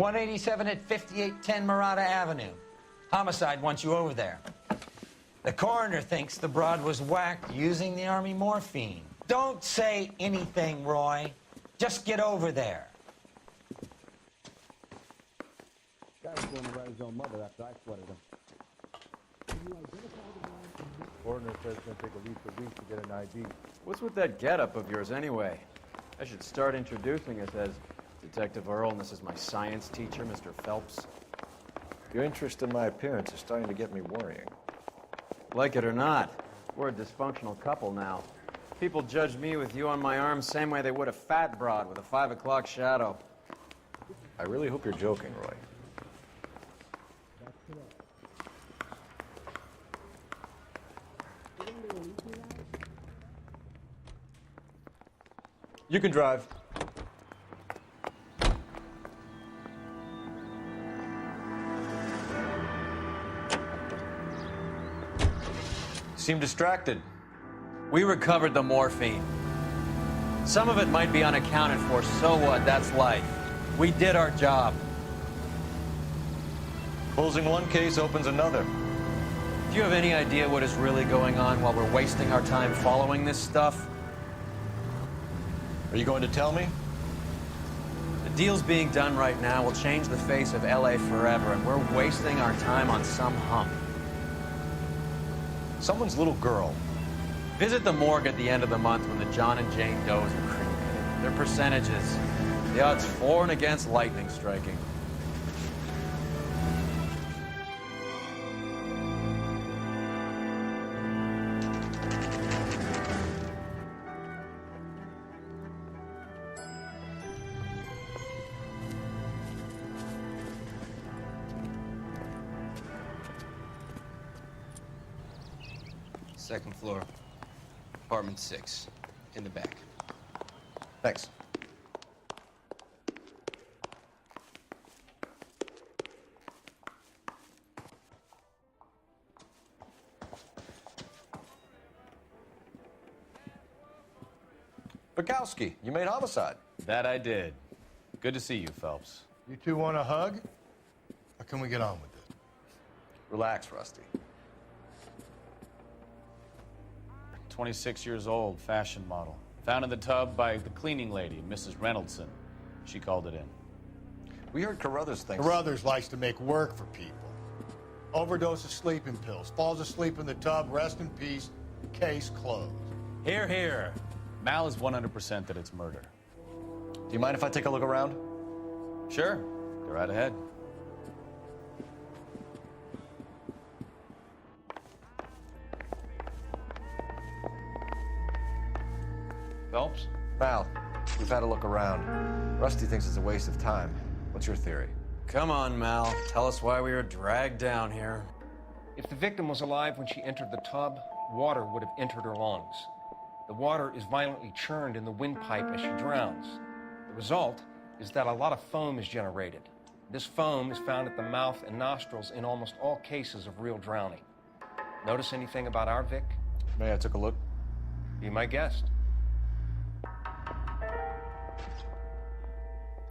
187 at 5810 Murata Avenue. Homicide wants you over there. The coroner thinks the broad was whacked using the Army morphine. Don't say anything, Roy. Just get over there. Guy was going to write his own mother after I sweated him. Coroner says it's going to take at least a week to get an ID. What's with that getup of yours anyway? I should start introducing us as Detective Earl, and this is my science teacher, Mr. Phelps. Your interest in my appearance is starting to get me worrying. Like it or not, we're a dysfunctional couple now. People judge me with you on my arm same way they would a fat broad with a 5 o'clock shadow. I really hope you're joking, Roy. You can drive. Seem distracted. We recovered the morphine. Some of it might be unaccounted for, so what? That's life. We did our job. Closing one case opens another. Do you have any idea what is really going on while we're wasting our time following this stuff? Are you going to tell me? The deals being done right now will change the face of LA forever, and we're wasting our time on some hump. Someone's little girl. Visit the morgue at the end of the month when the John and Jane Does are cremated. Their percentages. The odds for and against lightning striking. Second floor, apartment 6, in the back. Thanks. Bukowski, you made homicide. That I did. Good to see you, Phelps. You two want a hug? Or can we get on with it? Relax, Rusty. 26 years old, fashion model. Found in the tub by the cleaning lady, Mrs. Reynoldson. She called it in. We heard Carruthers thinks... Carruthers likes to make work for people. Overdose of sleeping pills. Falls asleep in the tub. Rest in peace. Case closed. Here, here. Mal is 100% that it's murder. Do you mind if I take a look around? Sure. Go right ahead. Phelps? Mal, we've had a look around. Rusty thinks it's a waste of time. What's your theory? Come on, Mal. Tell us why we were dragged down here. If the victim was alive when she entered the tub, water would have entered her lungs. The water is violently churned in the windpipe as she drowns. The result is that a lot of foam is generated. This foam is found at the mouth and nostrils in almost all cases of real drowning. Notice anything about our Vic? May I take a look? Be my guest.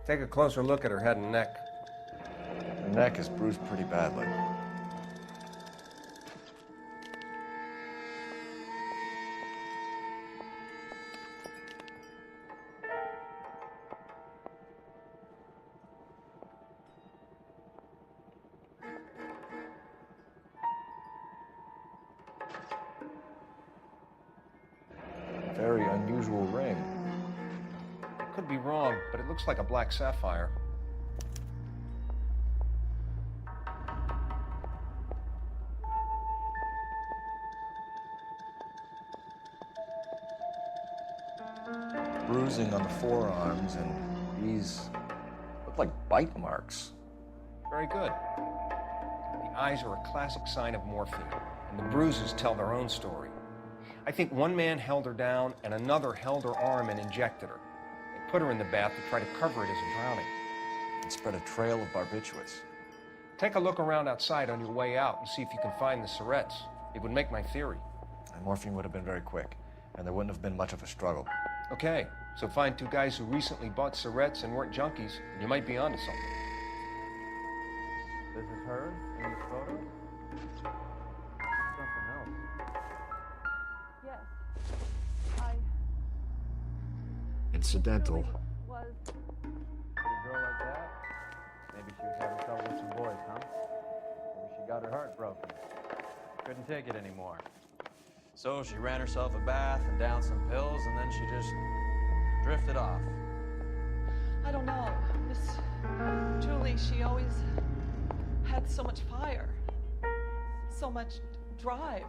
Take a closer look at her head and neck. Her neck is bruised pretty badly. Very unusual ring. I could be wrong, but it looks like a black sapphire. Bruising on the forearms, and these look like bite marks. Very good. The eyes are a classic sign of morphine, and the bruises tell their own story. I think one man held her down and another held her arm and injected her. They put her in the bath to try to cover it as a drowning. And spread a trail of barbiturates. Take a look around outside on your way out and see if you can find the syrettes. It would make my theory. And morphine would have been very quick, and there wouldn't have been much of a struggle. Okay, so find two guys who recently bought syrettes and weren't junkies, and you might be onto something. her in these photos? Something else. Yes. I Incidental. really was. Pretty girl like that? Maybe she was having trouble with some boys, huh? Maybe she got her heart broken. Couldn't take it anymore. So she ran herself a bath and downed some pills, and then she just drifted off. I don't know. Miss Julie, she always had so much fire, so much drive.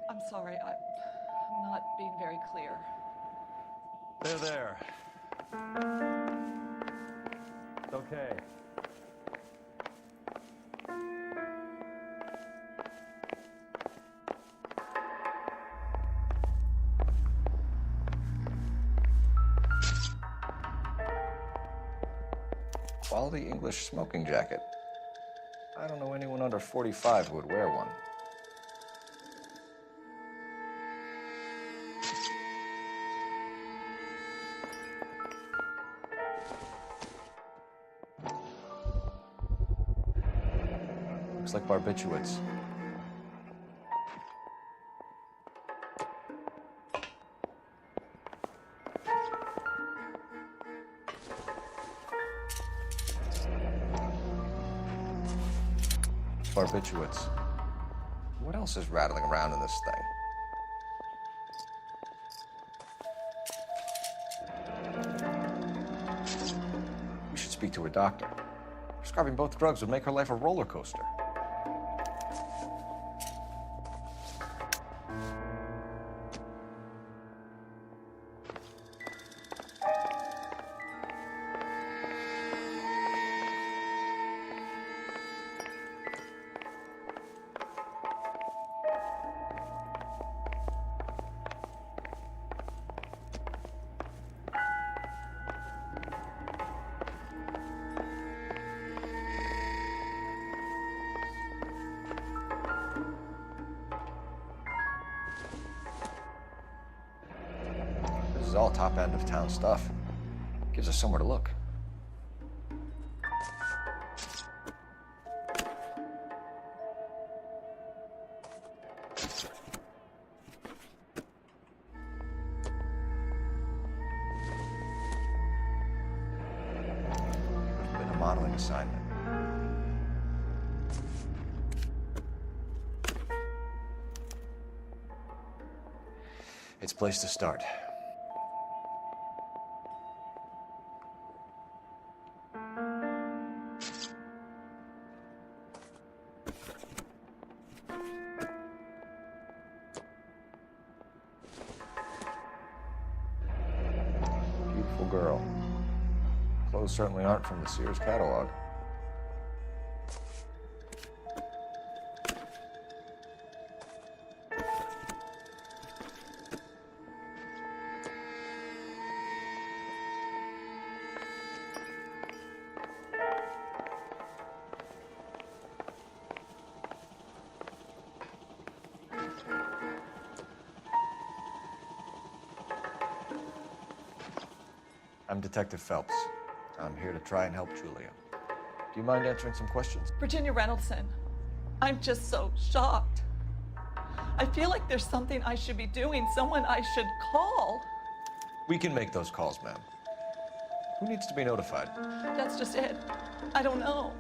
I'm sorry, I'm not being very clear. There. It's okay. Quality English smoking jacket. I don't know anyone under 45 who would wear one. Looks like barbiturates. Barbiturates. What else is rattling around in this thing? We should speak to a doctor. Prescribing both drugs would make her life a roller coaster. This is all top end of town stuff. Gives us somewhere to look. Could have been a modeling assignment. It's a place to start. Beautiful girl. Clothes certainly aren't from the Sears catalog. I'm Detective Phelps. I'm here to try and help Julia. Do you mind answering some questions? Virginia Reynoldson, I'm just so shocked. I feel like there's something I should be doing, someone I should call. We can make those calls, ma'am. Who needs to be notified? That's just it. I don't know.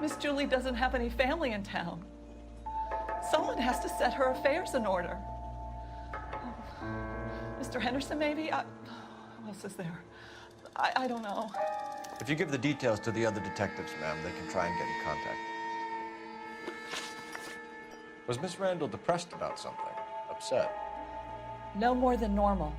Miss Julie doesn't have any family in town. Someone has to set her affairs in order. Mr. Henderson, maybe? Who else is there? I don't know. If you give the details to the other detectives, ma'am, they can try and get in contact. Was Miss Randall depressed about something? Upset? No more than normal.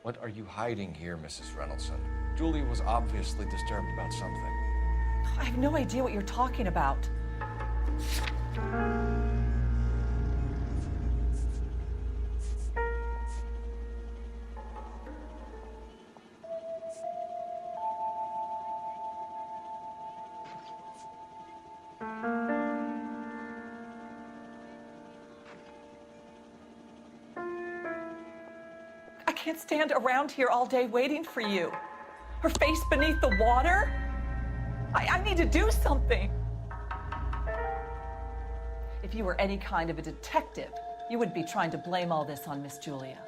What are you hiding here, Mrs. Reynoldson? Julia was obviously disturbed about something. I have no idea what you're talking about. I can't stand around here all day waiting for you. Her face beneath the water? I need to do something. If you were any kind of a detective, you would be trying to blame all this on Miss Julia.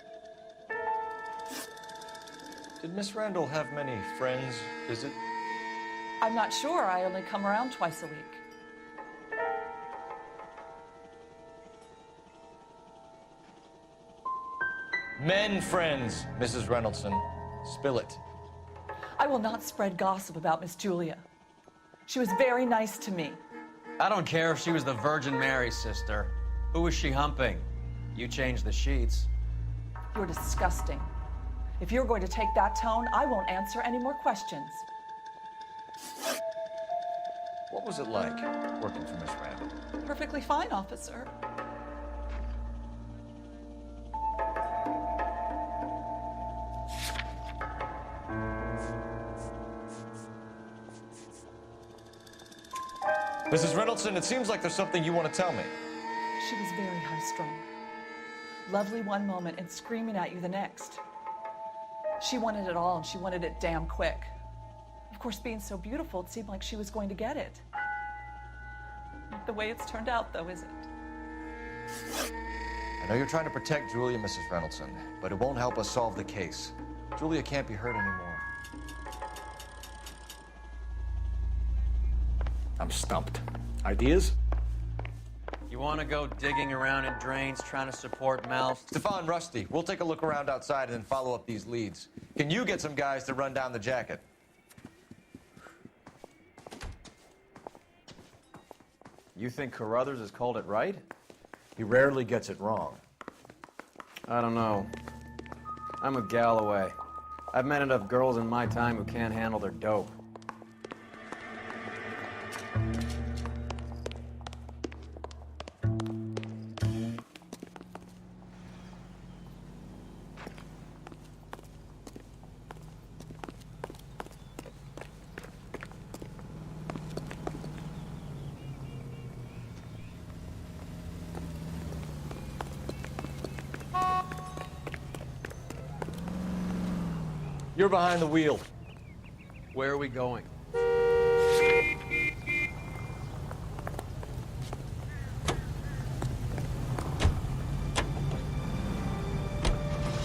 Did Miss Randall have many friends visit? I'm not sure. I only come around twice a week. Men friends, Mrs. Reynoldson. Spill it. I will not spread gossip about Miss Julia. She was very nice to me. I don't care if she was the Virgin Mary's sister. Who was she humping? You changed the sheets. You're disgusting. If you're going to take that tone, I won't answer any more questions. What was it like working for Miss Randall? Perfectly fine, officer. Mrs. Reynoldson, it seems like there's something you want to tell me. She was very high-strung. Lovely one moment and screaming at you the next. She wanted it all, and she wanted it damn quick. Of course, being so beautiful, it seemed like she was going to get it. Not the way it's turned out, though, is it? I know you're trying to protect Julia, Mrs. Reynoldson, but it won't help us solve the case. Julia can't be hurt anymore. I'm stumped. Ideas? You want to go digging around in drains trying to support Mel? Stefan, Rusty, we'll take a look around outside and then follow up these leads. Can you get some guys to run down the jacket? You think Carruthers has called it right? He rarely gets it wrong. I don't know. I'm with Galloway. I've met enough girls in my time who can't handle their dope. You're behind the wheel. Where are we going?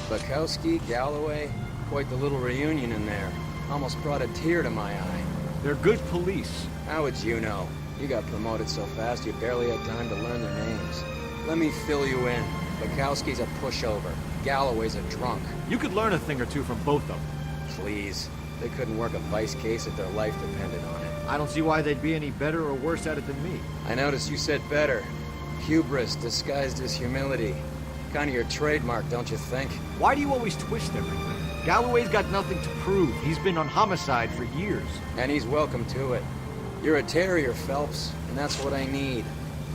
Bukowski, Galloway, quite the little reunion in there. Almost brought a tear to my eye. They're good police. How would you know? You got promoted so fast you barely had time to learn their names. Let me fill you in. Bukowski's a pushover. Galloway's a drunk. You could learn a thing or two from both of them. Please. They couldn't work a vice case if their life depended on it. I don't see why they'd be any better or worse at it than me. I noticed you said better. Hubris disguised as humility. Kind of your trademark, don't you think? Why do you always twist everything? Galloway's got nothing to prove. He's been on homicide for years. And he's welcome to it. You're a terrier, Phelps, and that's what I need.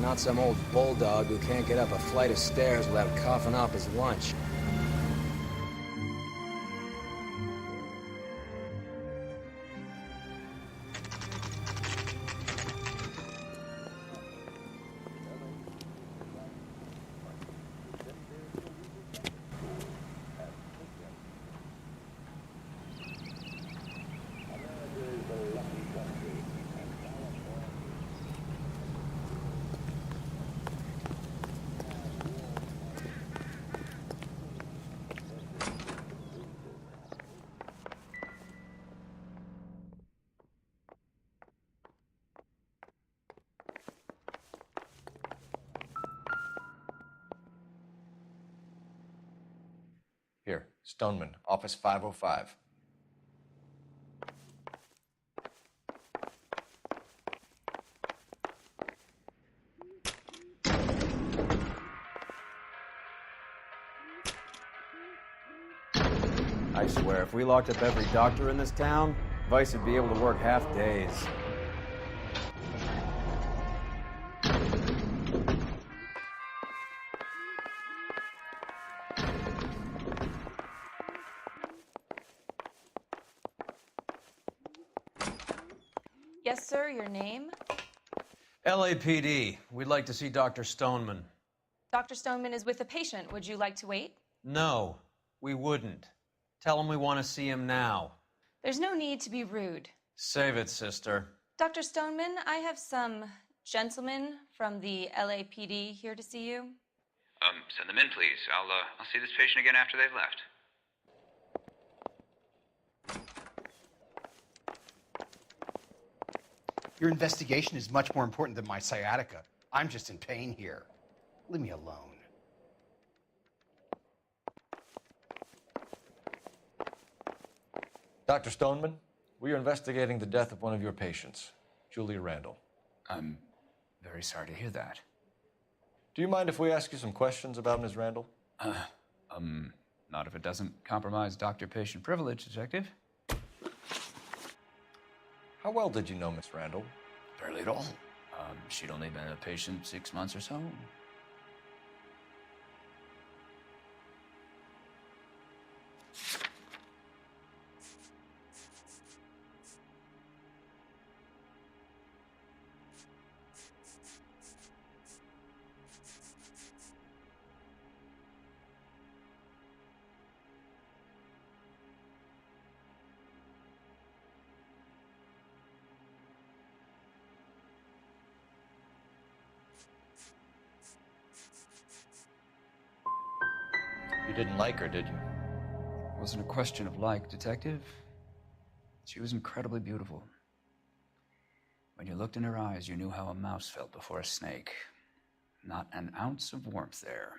Not some old bulldog who can't get up a flight of stairs without coughing up his lunch. Here, Stoneman, office 505. I swear, if we locked up every doctor in this town, Vice would be able to work half days. Yes, sir, your name? LAPD. We'd like to see Dr. Stoneman. Dr. Stoneman is with a patient. Would you like to wait? No, we wouldn't. Tell him we want to see him now. There's no need to be rude. Save it, sister. Dr. Stoneman, I have some gentlemen from the LAPD here to see you. Send them in, please. I'll see this patient again after they've left. Your investigation is much more important than my sciatica. I'm just in pain here. Leave me alone. Dr. Stoneman, we are investigating the death of one of your patients, Julia Randall. I'm very sorry to hear that. Do you mind if we ask you some questions about Ms. Randall? Not if it doesn't compromise doctor-patient privilege, Detective. How well did you know Miss Randall? Barely at all. She'd only been a patient 6 months or so. You didn't like her, did you? It wasn't a question of like, Detective. She was incredibly beautiful. When you looked in her eyes, you knew how a mouse felt before a snake. Not an ounce of warmth there.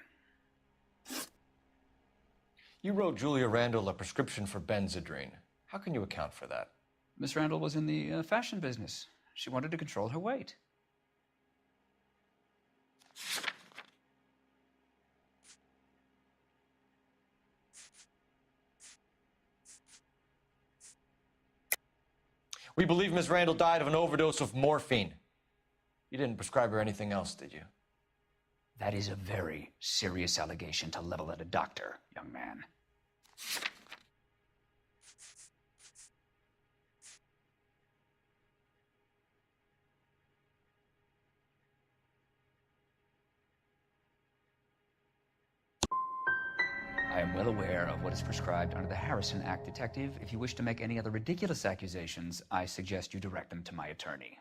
You wrote Julia Randall a prescription for Benzedrine. How can you account for that? Miss Randall was in the fashion business. She wanted to control her weight. We believe Ms. Randall died of an overdose of morphine. You didn't prescribe her anything else, did you? That is a very serious allegation to level at a doctor, young man. I am well aware of what is prescribed under the Harrison Act, Detective. If you wish to make any other ridiculous accusations, I suggest you direct them to my attorney.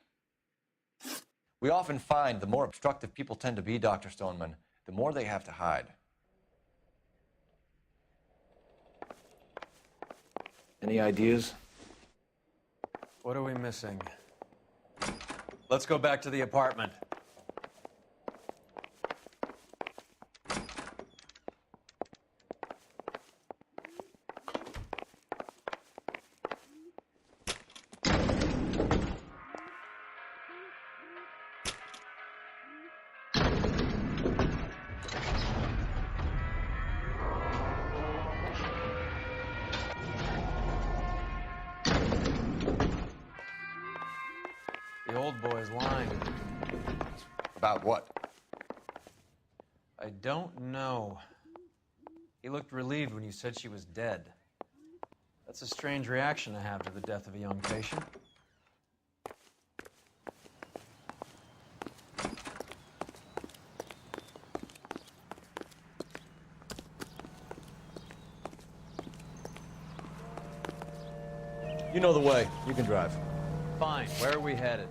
We often find the more obstructive people tend to be, Dr. Stoneman, the more they have to hide. Any ideas? What are we missing? Let's go back to the apartment. The old boy's lying. About what? I don't know. He looked relieved when you said she was dead. That's a strange reaction to have to the death of a young patient. You know the way. You can drive. Fine. Where are we headed?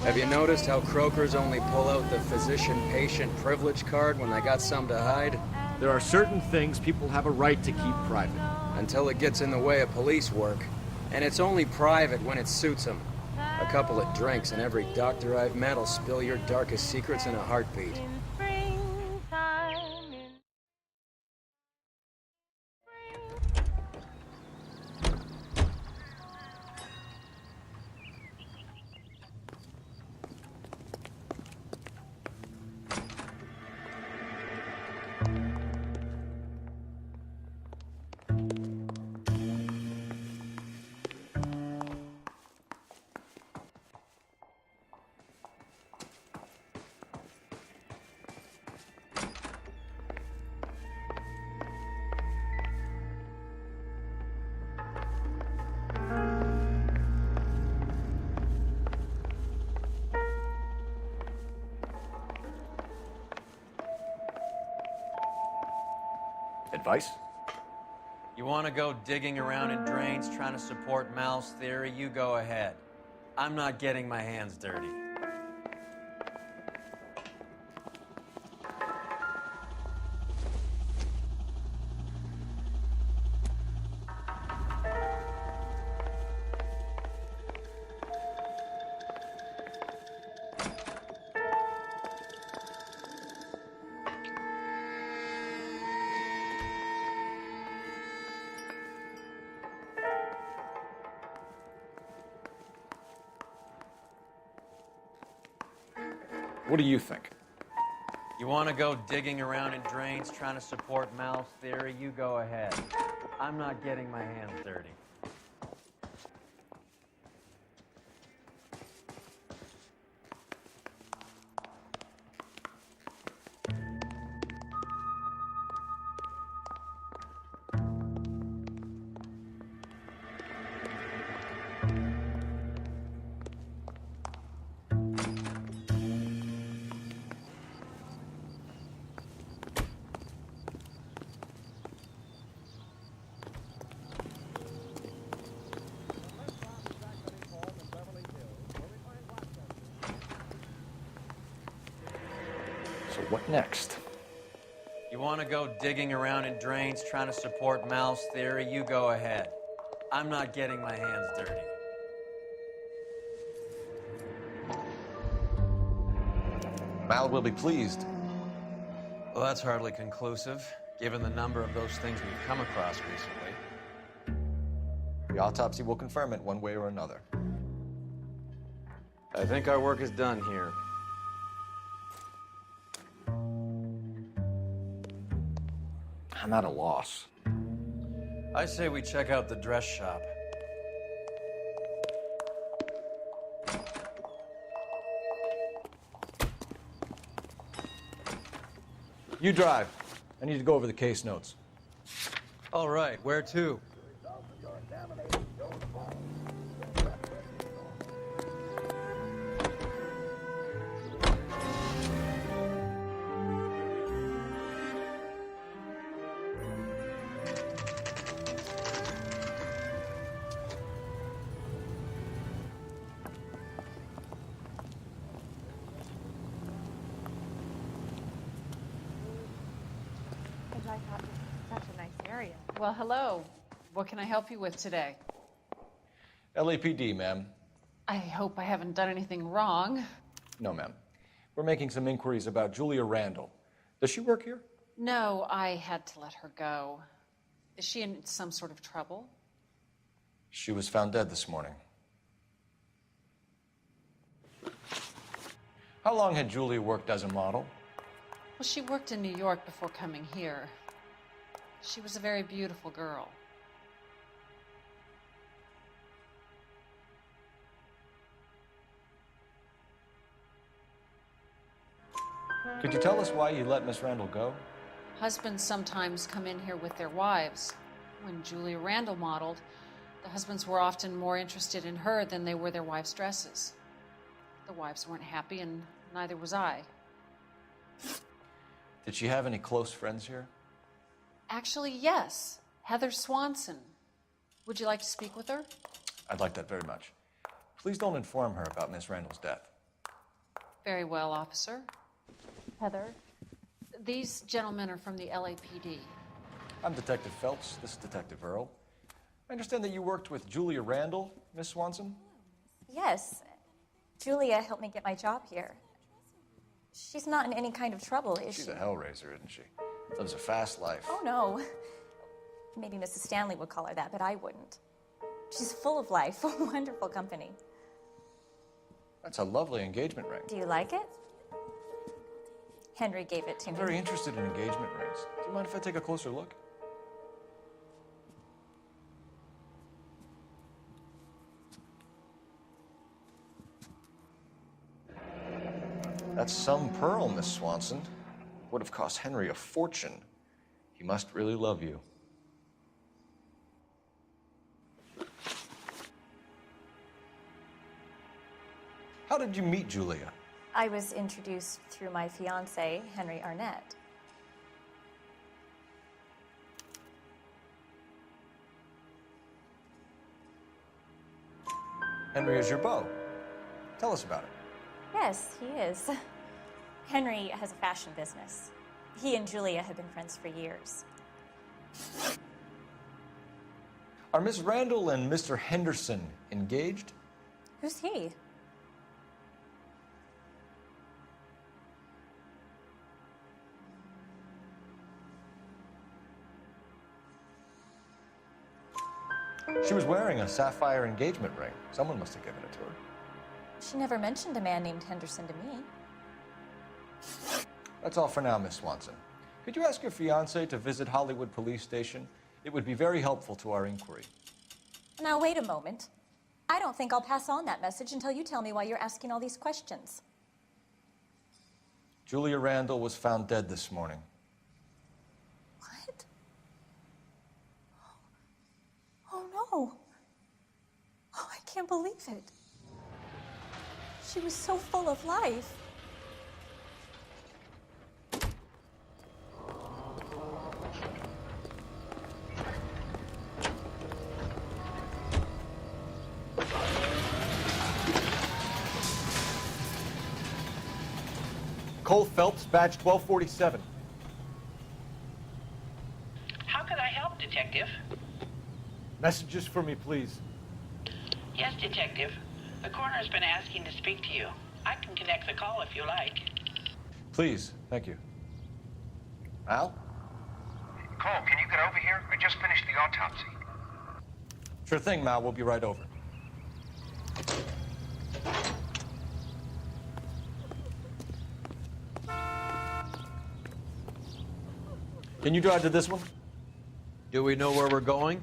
Have you noticed how croakers only pull out the physician-patient privilege card when they got something to hide? There are certain things people have a right to keep private. Until it gets in the way of police work. And it's only private when it suits them. A couple of drinks and every doctor I've met will spill your darkest secrets in a heartbeat. Advice? You want to go digging around in drains trying to support Mal's theory? You go ahead. I'm not getting my hands dirty. What do you think? You want to go digging around in drains trying to support Mal's theory? You go ahead. I'm not getting my hands dirty. So what next? You want to go digging around in drains trying to support Mal's theory? You go ahead. I'm not getting my hands dirty. Mal will be pleased. Well, that's hardly conclusive, given the number of those things we've come across recently. The autopsy will confirm it one way or another. I think our work is done here. I'm at a loss. I say we check out the dress shop. You drive. I need to go over the case notes. All right, where to? I thought this was such a nice area. Well, hello. What can I help you with today? LAPD, ma'am. I hope I haven't done anything wrong. No, ma'am. We're making some inquiries about Julia Randall. Does she work here? No, I had to let her go. Is she in some sort of trouble? She was found dead this morning. How long had Julia worked as a model? Well, she worked in New York before coming here. She was a very beautiful girl. Could you tell us why you let Miss Randall go? Husbands sometimes come in here with their wives. When Julia Randall modeled, the husbands were often more interested in her than they were their wives' dresses. The wives weren't happy, and neither was I. Did she have any close friends here? Actually, yes. Heather Swanson. Would you like to speak with her? I'd like that very much. Please don't inform her about Miss Randall's death. Very well, officer. Heather, these gentlemen are from the LAPD. I'm Detective Phelps. This is Detective Earl. I understand that you worked with Julia Randall, Miss Swanson? Yes. Julia helped me get my job here. She's not in any kind of trouble, is she? She's a hellraiser, isn't she? Lives a fast life. Oh, no. Maybe Mrs. Stanley would call her that, but I wouldn't. She's full of life, wonderful company. That's a lovely engagement ring. Do you like it? Henry gave it to I'm me. very interested in engagement rings. Do you mind if I take a closer look? That's some pearl, Miss Swanson. Would have cost Henry a fortune. He must really love you. How did you meet Julia? I was introduced through my fiancé, Henry Arnett. Henry is your beau. Tell us about it. Yes, he is. Henry has a fashion business. He and Julia have been friends for years. Are Miss Randall and Mr. Henderson engaged? Who's he? She was wearing a sapphire engagement ring. Someone must have given it to her. She never mentioned a man named Henderson to me. That's all for now, Miss Swanson. Could you ask your fiancé to visit Hollywood Police Station? It would be very helpful to our inquiry. Now, wait a moment. I don't think I'll pass on that message until you tell me why you're asking all these questions. Julia Randall was found dead this morning. What? Oh, no. Oh, I can't believe it. She was so full of life. Cole Phelps, badge 1247. How can I help, Detective? Messages for me, please. Yes, Detective. The coroner's been asking to speak to you. I can connect the call if you like. Please, thank you. Al? Cole, can you get over here? I just finished the autopsy. Sure thing, Mal. We'll be right over. Can you drive to this one? Do we know where we're going?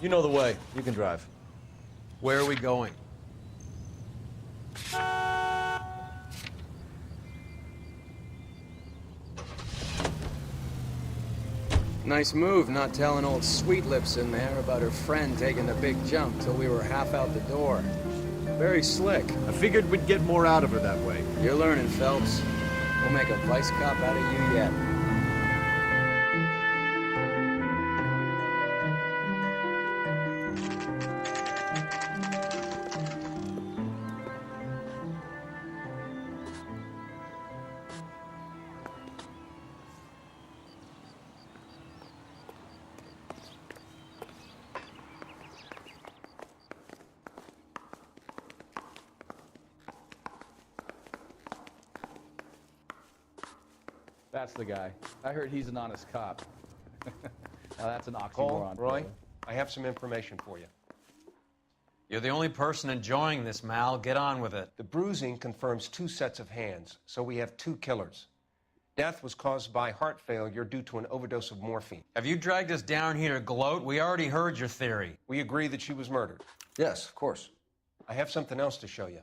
You know the way. You can drive. Where are we going? Nice move not telling old Sweet Lips in there about her friend taking the big jump till we were half out the door. Very slick. I figured we'd get more out of her that way. You're learning, Phelps. We'll make a vice cop out of you yet. That's the guy. I heard he's an honest cop. Now that's an oxymoron. Cole, Roy, brother. I have some information for you. You're the only person enjoying this, Mal. Get on with it. The bruising confirms 2 sets of hands, so we have 2 killers. Death was caused by heart failure due to an overdose of morphine. Have you dragged us down here to gloat? We already heard your theory. We agree that she was murdered. Yes, of course. I have something else to show you.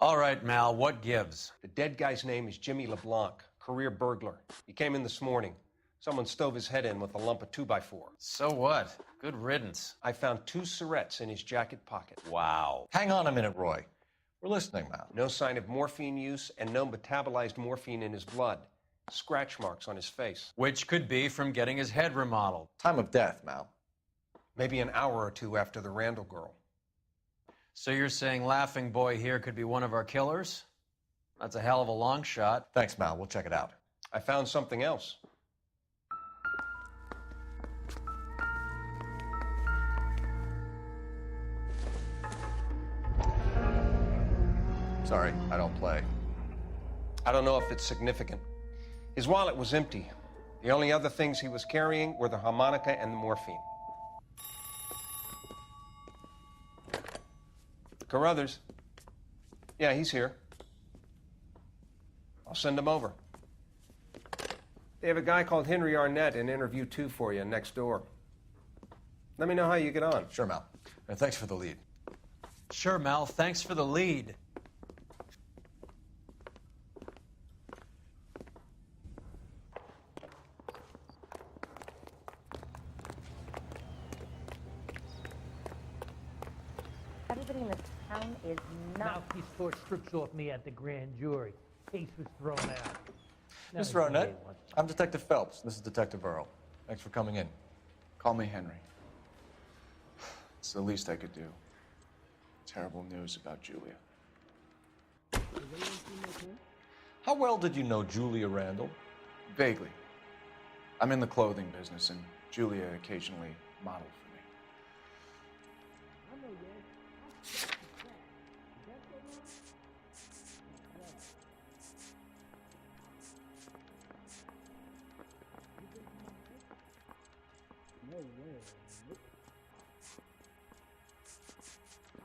All right, Mal, what gives? The dead guy's name is Jimmy LeBlanc, career burglar. He came in this morning. Someone stove his head in with a lump of 2x4. So what? Good riddance. I found 2 syrettes in his jacket pocket. Wow. Hang on a minute, Roy. We're listening now. No sign of morphine use and no metabolized morphine in his blood. Scratch marks on his face. Which could be from getting his head remodeled. Time of death, Mal. Maybe an hour or 2 after the Randall girl. So you're saying Laughing Boy here could be one of our killers? That's a hell of a long shot. Thanks, Mal. We'll check it out. I found something else. Sorry, I don't play. I don't know if it's significant. His wallet was empty. The only other things he was carrying were the harmonica and the morphine. Carruthers. Yeah, he's here. I'll send him over. They have a guy called Henry Arnett in interview 2 for you next door. Let me know how you get on. Sure, Mal. And thanks for the lead. Sure, Mal. Thanks for the lead. Everybody in this town is nuts. Mouthpiece Court strips off me at the grand jury. Case was thrown out. Now Mr. the Arnett, DA wants- I'm Detective Phelps. This is Detective Earl. Thanks for coming in. Call me Henry. It's the least I could do. Terrible news about Julia. How well did you know Julia Randall? Vaguely. I'm in the clothing business, and Julia occasionally modeled for me. No way.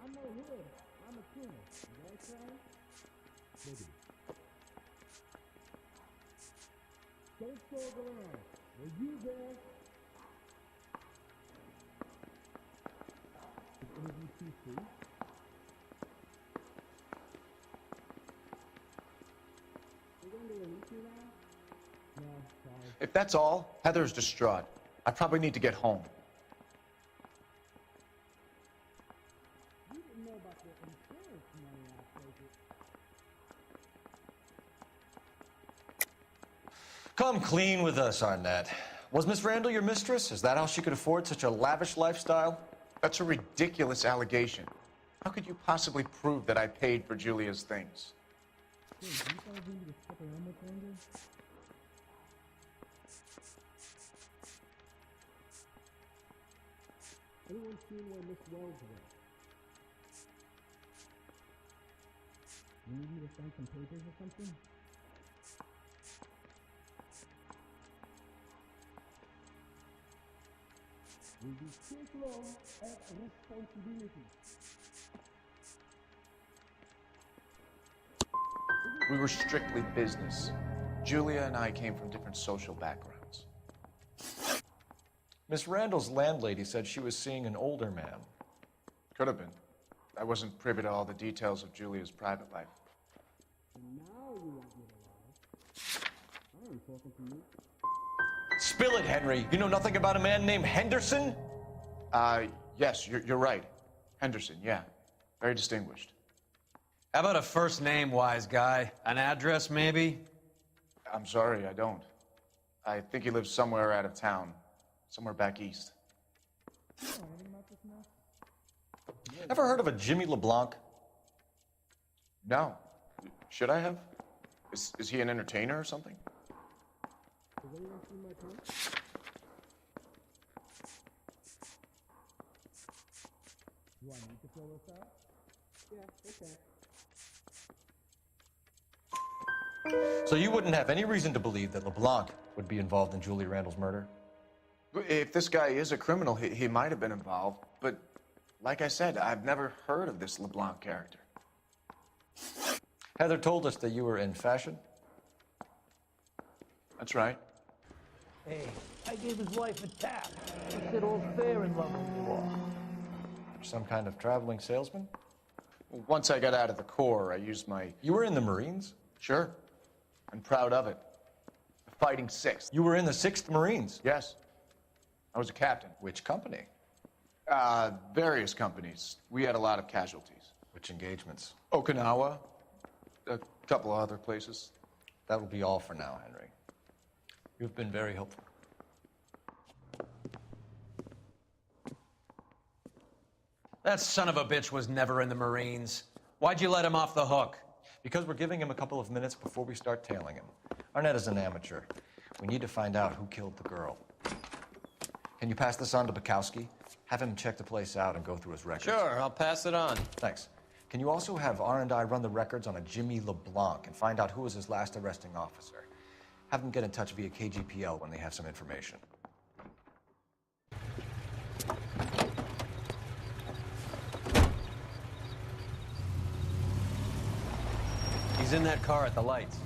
I'm no hood. I'm a killer. You know what I'm saying? Maybe. Don't stroll around. Were you there? Is interview too soon? Are you going to release me now? No, sorry. If that's all, Heather's distraught. I probably need to get home. You didn't know about the insurance money I paid you. Come clean with us, Arnett. Was Miss Randall your mistress? Is that how she could afford such a lavish lifestyle? That's a ridiculous allegation. How could you possibly prove that I paid for Julia's things? Hey, do you guys need me to stick around with Randall? Anyone seen where Miss Wells went? You need me to sign some papers or something? We will take law and responsibility. We were strictly business. Julia and I came from different social backgrounds. Miss Randall's landlady said she was seeing an older man. Could have been. I wasn't privy to all the details of Julia's private life. Now we are getting alive. I am talking to you. Spill it, Henry. You know nothing about a man named Henderson? Yes, you're right. Henderson, yeah. Very distinguished. How about a first name, wise guy? An address, maybe? I'm sorry, I don't. I think he lives somewhere out of town. Somewhere back east. Ever heard of a Jimmy LeBlanc? No. Should I have? Is he an entertainer or something? Does anyone see my pen? Do I need to fill this out? Yeah, okay. So you wouldn't have any reason to believe that LeBlanc would be involved in Julia Randall's murder? If this guy is a criminal, he might have been involved. But like I said, I've never heard of this LeBlanc character. Heather told us that you were in fashion. That's right. Hey, I gave his wife a tap. He said all's fair in love and war. Some kind of traveling salesman? Once I got out of the Corps, I used my... You were in the Marines? Sure. I'm proud of it. The Fighting Sixth. You were in the 6th Marines? Yes. I was a captain. Which company? Various companies. We had a lot of casualties. Which engagements? Okinawa. A couple of other places. That will be all for now, Henry. You've been very helpful. That son of a bitch was never in the Marines. Why'd you let him off the hook? Because we're giving him a couple of minutes before we start tailing him. Arnett is an amateur. We need to find out who killed the girl. Can you pass this on to Bukowski? Have him check the place out and go through his records. Sure, I'll pass it on. Thanks. Can you also have R&I run the records on a Jimmy LeBlanc and find out who was his last arresting officer? Have them get in touch via KGPL when they have some information. He's in that car at the lights.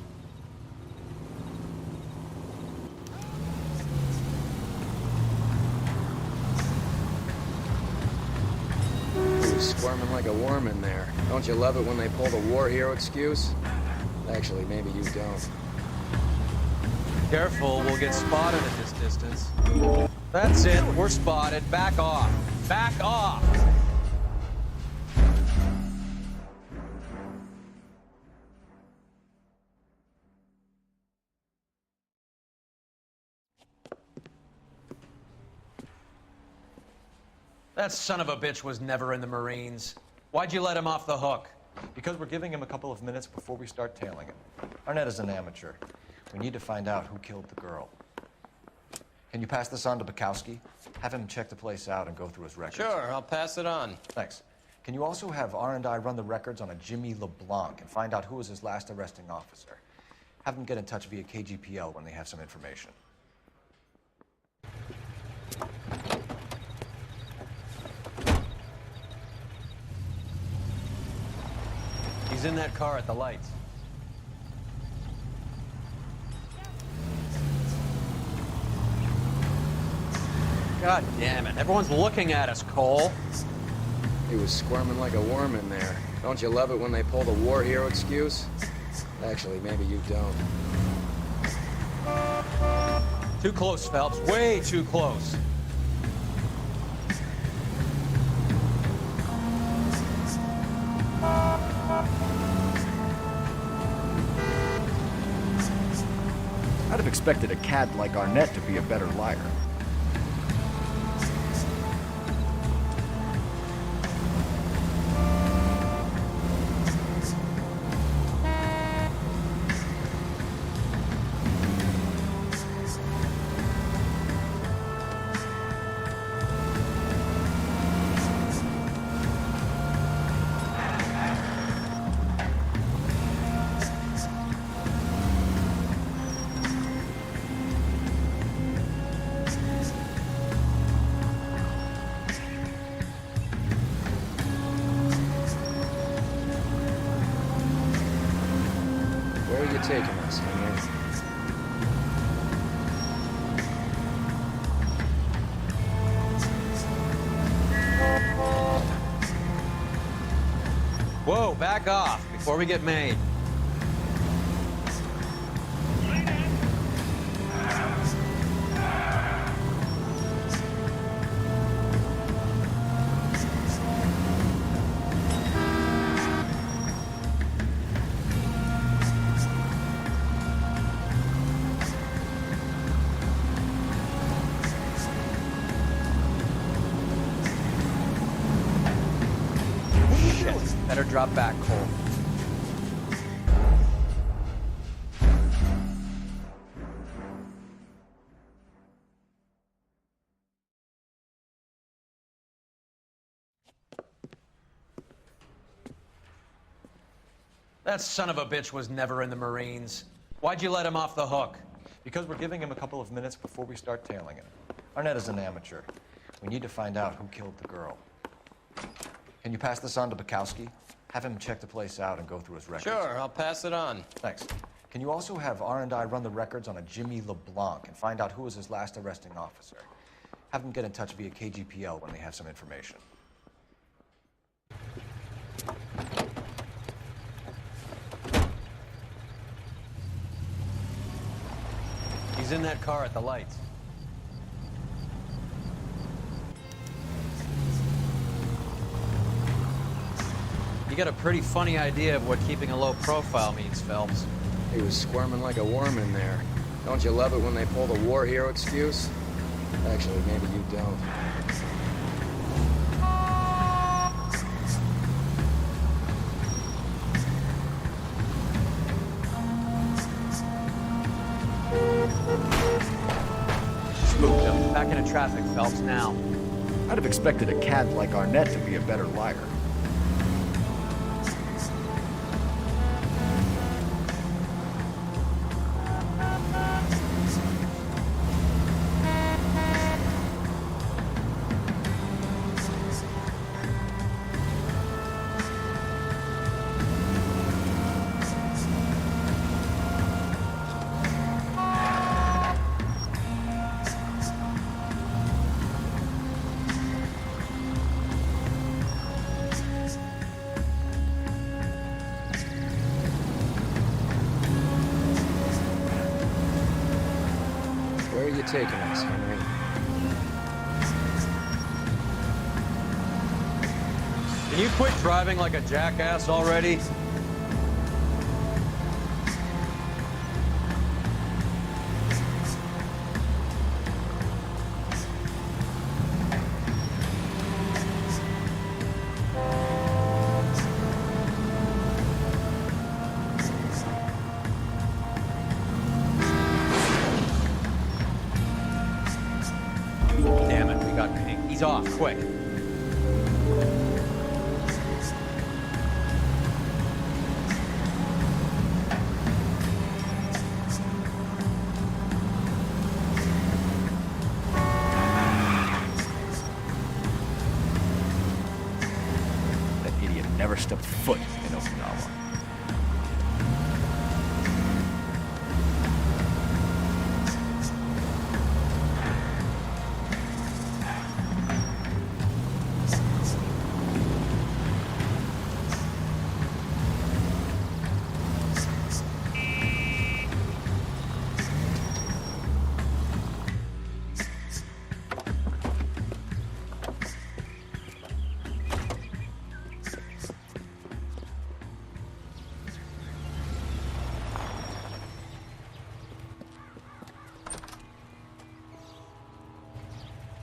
He's squirming like a worm in there. Don't you love it when they pull the war hero excuse? Actually, maybe you don't. Careful, we'll get spotted at this distance. That's it, we're spotted. Back off. Back off! That son of a bitch was never in the Marines. Why'd you let him off the hook? Because we're giving him a couple of minutes before we start tailing him. Arnett is an amateur. We need to find out who killed the girl. Can you pass this on to Bukowski? Have him check the place out and go through his records. Sure, I'll pass it on. Thanks. Can you also have R&I run the records on a Jimmy LeBlanc and find out who was his last arresting officer? Have them get in touch via KGPL when they have some information. He's in that car at the lights. God damn it. Everyone's looking at us, Cole. He was squirming like a worm in there. Don't you love it when they pull the war hero excuse? Actually, maybe you don't. Too close, Phelps. Way too close. I'd have expected a cad like Arnett to be a better liar. Where are you taking us, Henry? Whoa, back off before we get made. Better drop back, Cole. That son of a bitch was never in the Marines. Why'd you let him off the hook? Because we're giving him a couple of minutes before we start tailing him. Arnett is an amateur. We need to find out who killed the girl. Can you pass this on to Bukowski? Have him check the place out and go through his records. Sure, I'll pass it on. Thanks. Can you also have R&I run the records on a Jimmy LeBlanc and find out who was his last arresting officer? Have them get in touch via KGPL when they have some information. He's in that car at the lights. You got a pretty funny idea of what keeping a low profile means, Phelps. He was squirming like a worm in there. Don't you love it when they pull the war hero excuse? Actually, maybe you don't. Spooked him. Back into traffic, Phelps, now. I'd have expected a cad like Arnett to be a better liar. Where are you taking us, Henry? Can you quit driving like a jackass already? on, Pink. He's off, quick. That idiot never stepped foot in Okinawa.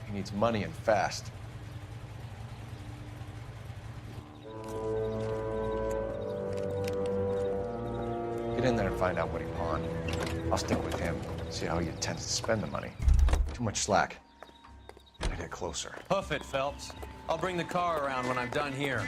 He needs money and fast. Get in there and find out what he pawned. I'll stick with him, see how he intends to spend the money. Too much slack. Gotta get closer. Hoof it, Phelps. I'll bring the car around when I'm done here.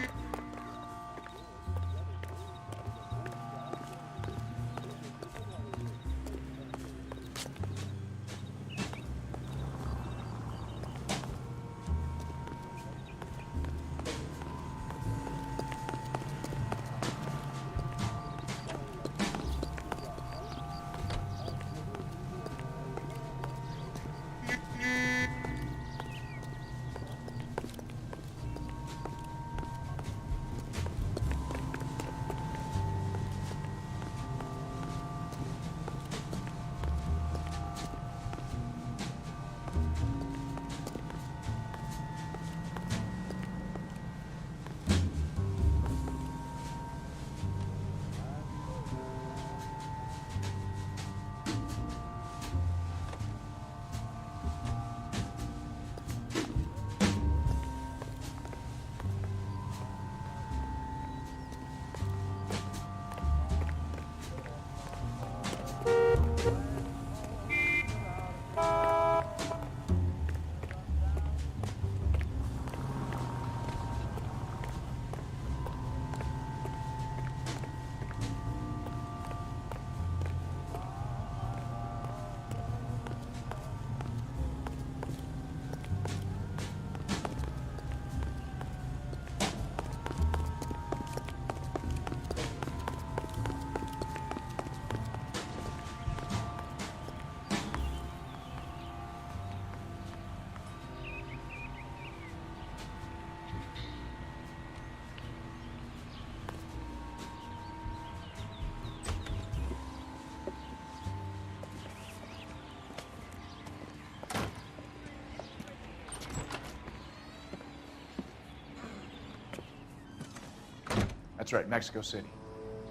That's right, Mexico City.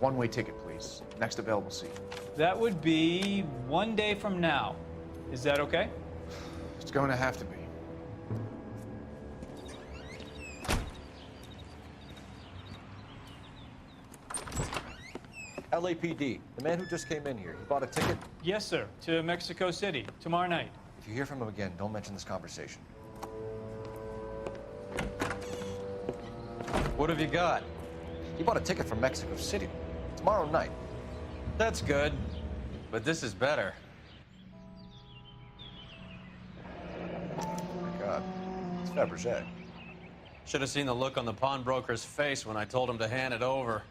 One-way ticket, please. Next available seat. That would be 1 day from now. Is that okay? It's going to have to be. LAPD, the man who just came in here, he bought a ticket? Yes, sir. To Mexico City, tomorrow night. If you hear from him again, don't mention this conversation. What have you got? He bought a ticket from Mexico City. Tomorrow night. That's good, but this is better. Oh my God, it's Fabergé. Should have seen the look on the pawnbroker's face when I told him to hand it over.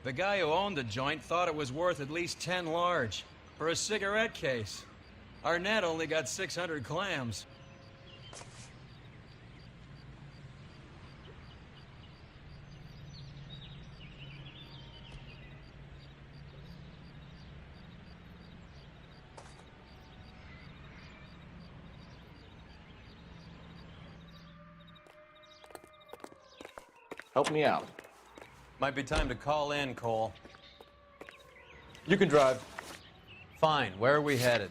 The guy who owned the joint thought it was worth at least 10 large for a cigarette case. Arnett only got 600 clams. Help me out. Might be time to call in, Cole. You can drive. Fine. Where are we headed?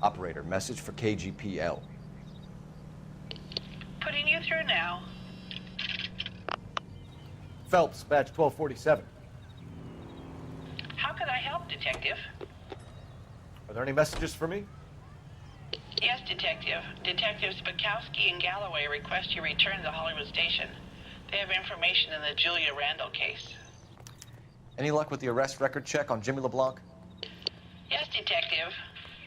Operator, message for KGPL. Putting you through now. Phelps, badge 1247. How could I help, Detective? Are there any messages for me? Yes, Detective. Detectives Bukowski and Galloway request you return to Hollywood Station. They have information in the Julia Randall case. Any luck with the arrest record check on Jimmy LeBlanc? Yes, Detective.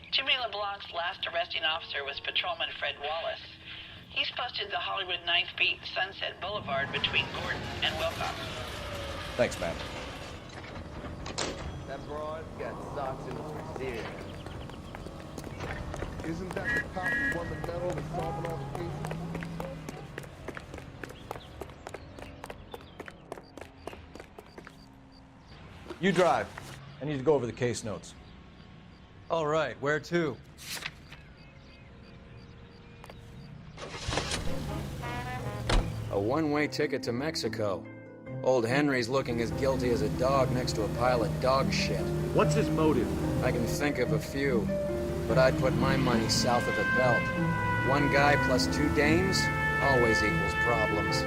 Jimmy LeBlanc's last arresting officer was Patrolman Fred Wallace. He's posted the Hollywood 9th Beat Sunset Boulevard between Gordon and Wilcox. Thanks, man. That broad got socks in her ear. Isn't that the cop who won the medal for solving all the cases? You drive. I need to go over the case notes. All right, where to? A one-way ticket to Mexico. Old Henry's looking as guilty as a dog next to a pile of dog shit. What's his motive? I can think of a few, but I'd put my money south of the belt. One guy plus 2 dames always equals problems.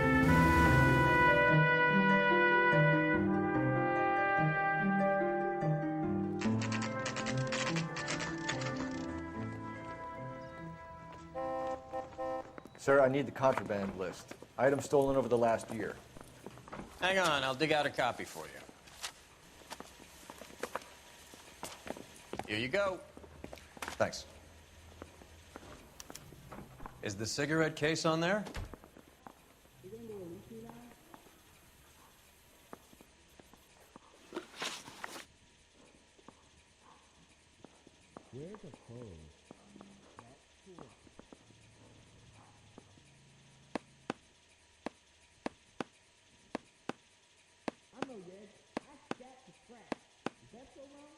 Sir, I need the contraband list. Items stolen over the last year. Hang on, I'll dig out a copy for you. Here you go. Thanks. Is the cigarette case on there? Where's the phone? I know, Red. I got the crack. Is that so wrong?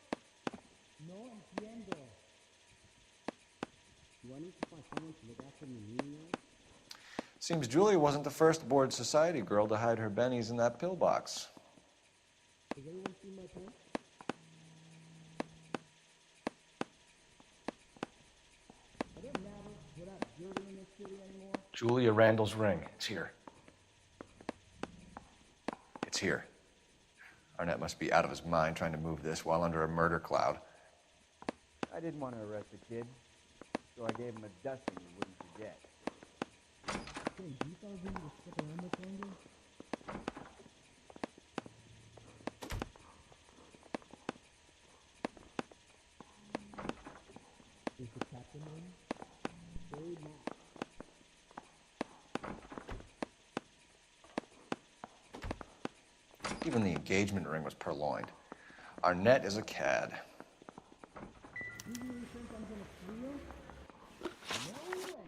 No entiendo. Do I need to find someone to look after me now? Seems Julia wasn't the first bored society girl to hide her bennies in that pillbox. Does anyone see my pen? I don't matter without dirty in this city anymore. Julia Randall's ring. It's here. It's here. Arnett must be out of his mind trying to move this while under a murder cloud. I didn't want to arrest the kid, so I gave him a dusting he wouldn't forget. Hey, do you fellas need to stick around much longer? Is the captain in? Very much. Even the engagement ring was purloined. Arnett is a cad. You really think I'm gonna squeal? No way!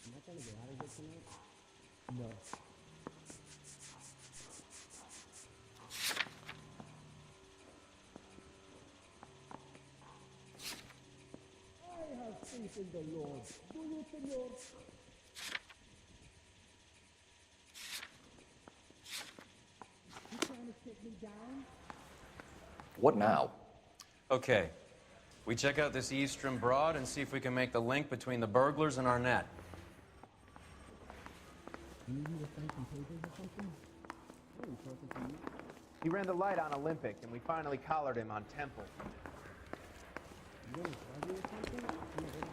Am I gonna get out of here tonight? No. I have faith in the Lord. Do you, Senor? You trying to take me down? What now? Okay. We check out this Eastern broad and see if we can make the link between the burglars and Arnett. You need me to sign some papers or something? Hey, talking to you. He ran the light on Olympic, and we finally collared him on Temple. You gonna argue or something?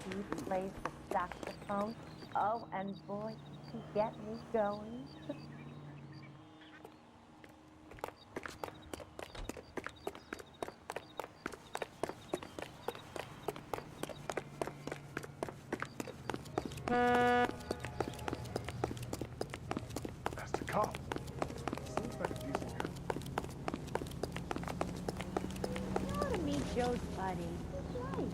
He plays the saxophone. Oh, and boy, he get me going. That's the cop. Seems like a decent guy. You ought to meet Joe's buddy. Right.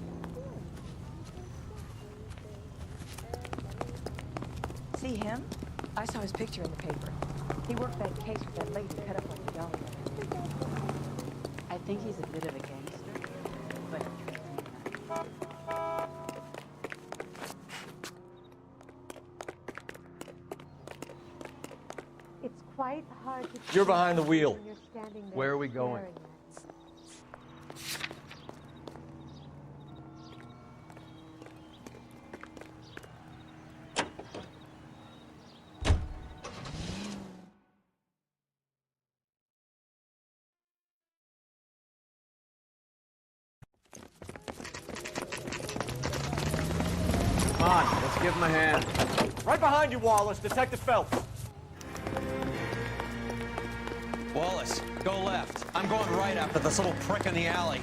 See him? I saw his picture in the paper. He worked that case with that lady cut up like a dollar. I think he's a bit of a gangster, but It's quite hard to. You're behind the wheel. When you're standing there Where are we going? staring at me. on, let's give him a hand. Right behind you, Wallace. Detective Phelps. Wallace, go left. I'm going right after this little prick in the alley.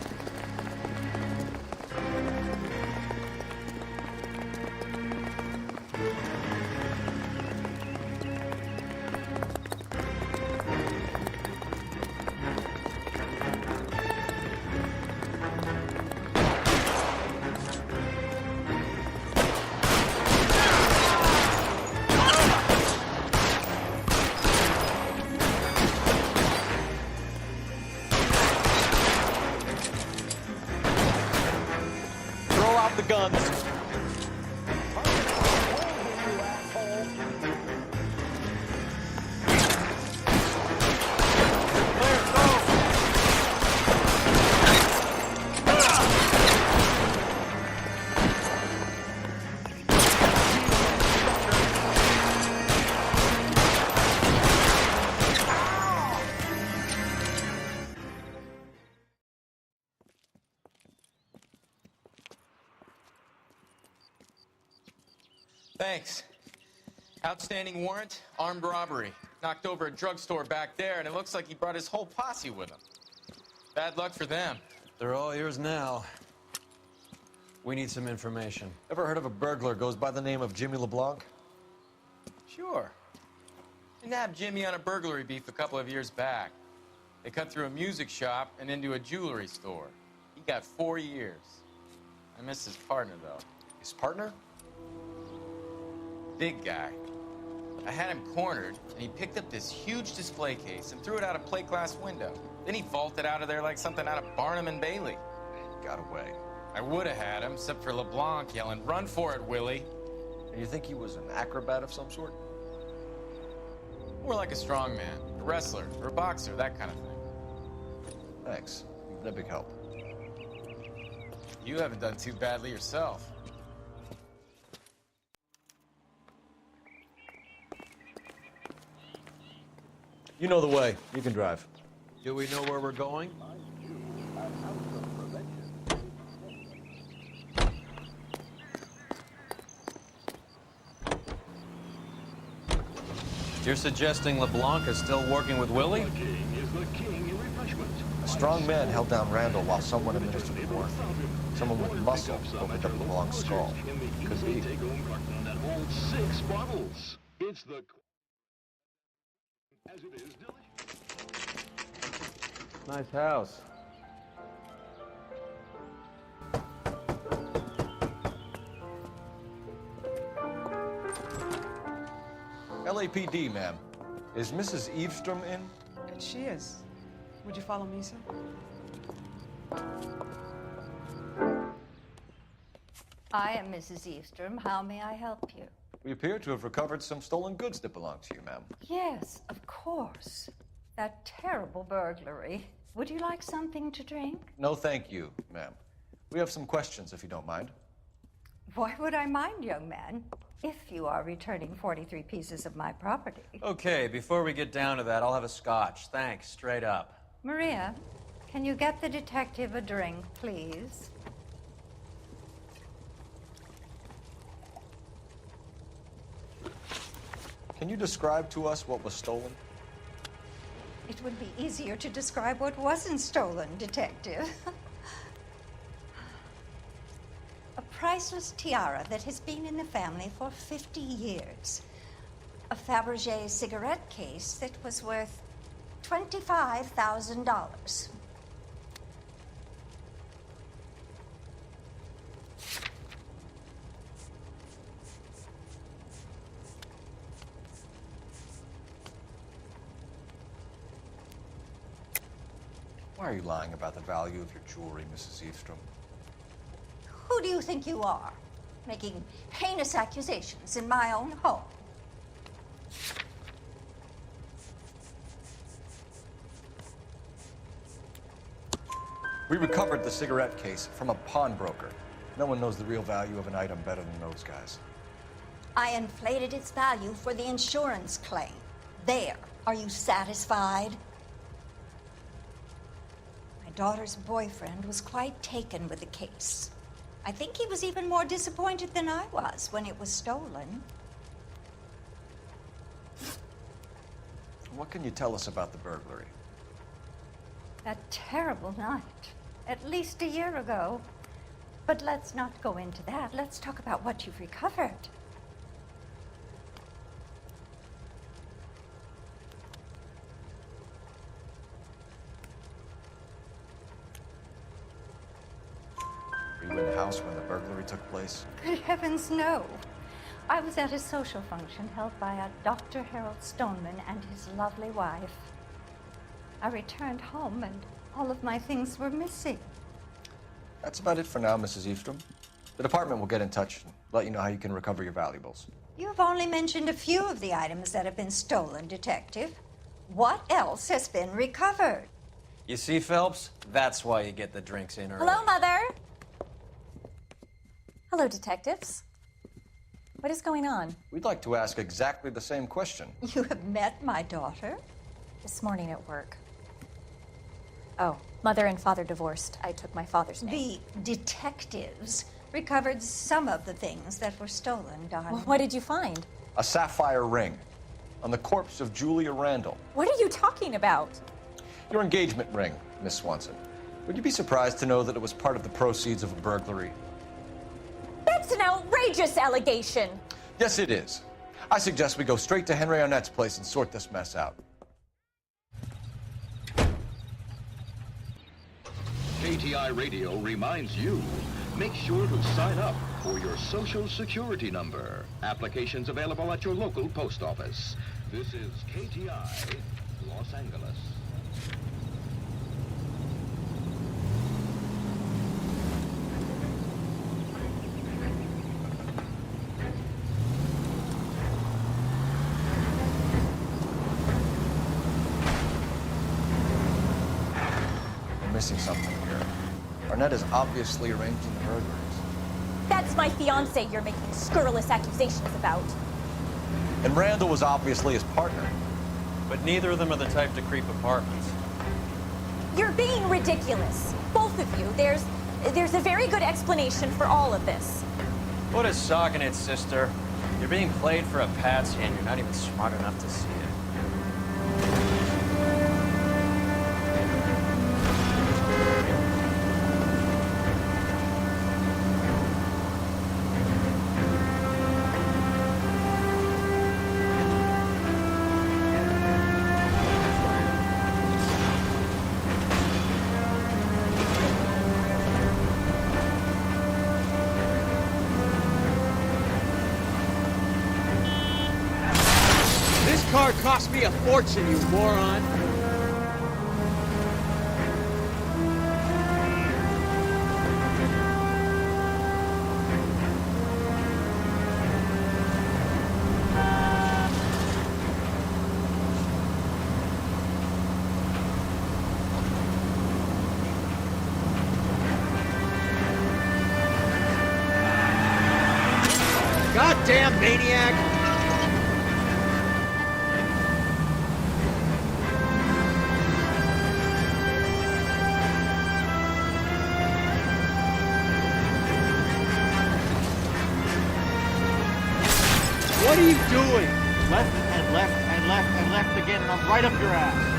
The guns. Thanks. Outstanding warrant, armed robbery. Knocked over a drugstore back there, and it looks like he brought his whole posse with him. Bad luck for them. They're all yours now. We need some information. Ever heard of a burglar goes by the name of Jimmy LeBlanc? Sure. We nabbed Jimmy on a burglary beef a couple of years back. They cut through a music shop and into a jewelry store. He got 4 years. I miss his partner, though. His partner? Big guy. I had him cornered, and he picked up this huge display case and threw it out a plate glass window. Then he vaulted out of there like something out of Barnum and Bailey. Got away. I would have had him, except for LeBlanc yelling, "Run for it, Willie!" And you think he was an acrobat of some sort? More like a strongman, a wrestler, or a boxer, that kind of thing. Thanks. You've been a big help. You haven't done too badly yourself. You know the way. You can drive. Do we know where we're going? You're suggesting LeBlanc is still working with Willie? A strong man held down Randall while someone administered the warrant. Someone with muscle opened up LeBlanc's skull. Could be. Six bottles. It's the... As it is delicious. Nice house. LAPD, ma'am. Is Mrs. Eavestrom in? She is. Would you follow me, sir? I am Mrs. Eavestrom. How may I help you? We appear to have recovered some stolen goods that belong to you, ma'am. Yes, of course. That terrible burglary. Would you like something to drink? No, thank you, ma'am. We have some questions, if you don't mind. Why would I mind, young man, if you are returning 43 pieces of my property? Okay, before we get down to that, I'll have a scotch. Thanks, straight up. Maria, can you get the detective a drink, please? Can you describe to us what was stolen? It would be easier to describe what wasn't stolen, Detective. A priceless tiara that has been in the family for 50 years. A Fabergé cigarette case that was worth $25,000. Why are you lying about the value of your jewelry, Mrs. Eavestrom? Who do you think you are, making heinous accusations in my own home? We recovered the cigarette case from a pawnbroker. No one knows the real value of an item better than those guys. I inflated its value for the insurance claim. There. Are you satisfied? My daughter's boyfriend was quite taken with the case. I think he was even more disappointed than I was when it was stolen. What can you tell us about the burglary? A terrible night, at least a year ago. But let's not go into that. Let's talk about what you've recovered. Were you in the house when the burglary took place? Good heavens, no. I was at a social function held by a Dr. Harold Stoneman and his lovely wife. I returned home and all of my things were missing. That's about it for now, Mrs. Eastrom. The department will get in touch and let you know how you can recover your valuables. You've only mentioned a few of the items that have been stolen, Detective. What else has been recovered? You see, Phelps? That's why you get the drinks in early. Hello, Mother. Hello, detectives. What is going on? We'd like to ask exactly the same question. You have met my daughter? This morning at work. Oh, mother and father divorced. I took my father's name. The detectives recovered some of the things that were stolen, darling. Well, what did you find? A sapphire ring on the corpse of Julia Randall. What are you talking about? Your engagement ring, Miss Swanson. Would you be surprised to know that it was part of the proceeds of a burglary? That's an outrageous allegation. Yes, it is. I suggest we go straight to Henry Arnett's place and sort this mess out. KTI Radio reminds you, make sure to sign up for your Social Security number. Applications available at your local post office. This is KTI, Los Angeles. Missing something here. Arnett is obviously arranging the burglaries. That's my fiance you're making scurrilous accusations about. And Randall was obviously his partner. But neither of them are the type to creep apartments. You're being ridiculous. Both of you. There's a very good explanation for all of this. Put a sock in it, sister. You're being played for a patsy and you're not even smart enough to see it. Car cost me a fortune, you moron. Goddamn maniac! What are you doing? Left and left and left and left again, and I'm right up your ass.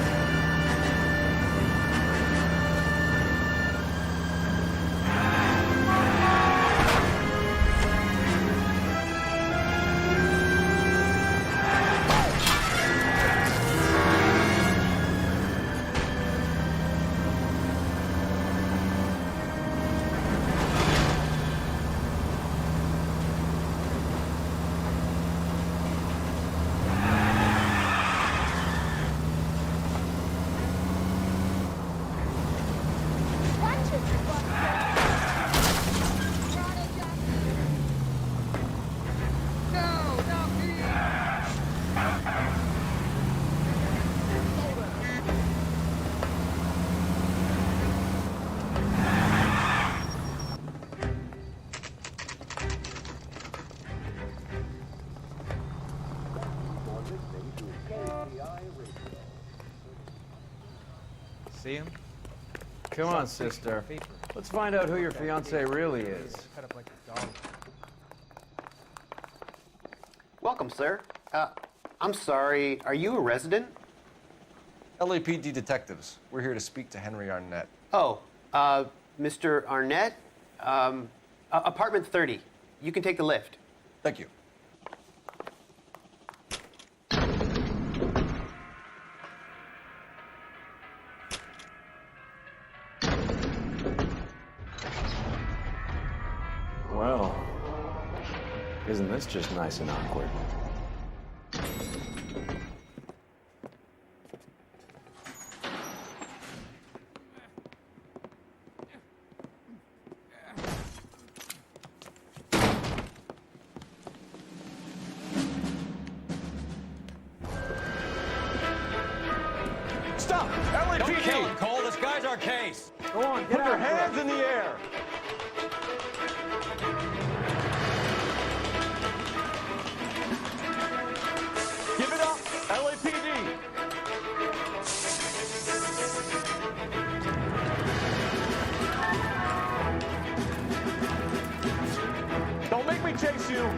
See him? Come on, sister. Let's find out who your fiance really is. Welcome, sir. I'm sorry, are you a resident? LAPD detectives. We're here to speak to Henry Arnett. Oh, Mr. Arnett? Apartment 30. You can take the lift. Thank you. Well, isn't this just nice and awkward? Stop! Don't kill LAPD! him, Cole. This guy's our case. Go on, Put your hands in the air. Give it up, LAPD. Don't make me chase you.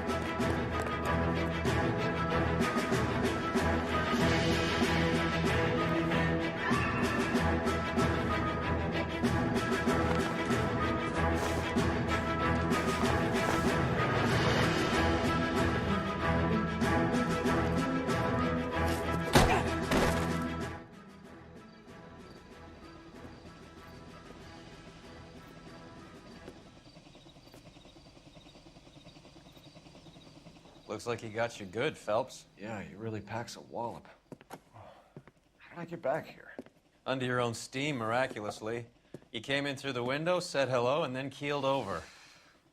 Looks like he got you good, Phelps. Yeah, he really packs a wallop. How did I get back here? Under your own steam, miraculously. You came in through the window, said hello, and then keeled over.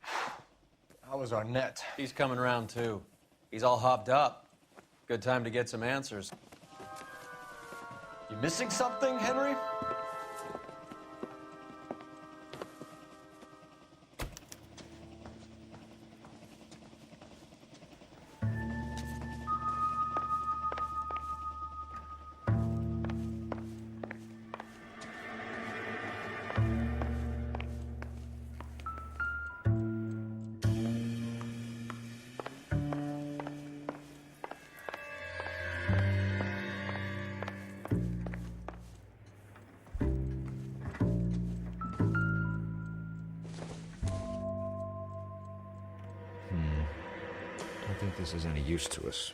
How was Arnett? He's coming around, too. He's all hopped up. Good time to get some answers. You missing something, Henry? I don't think this is any use to us.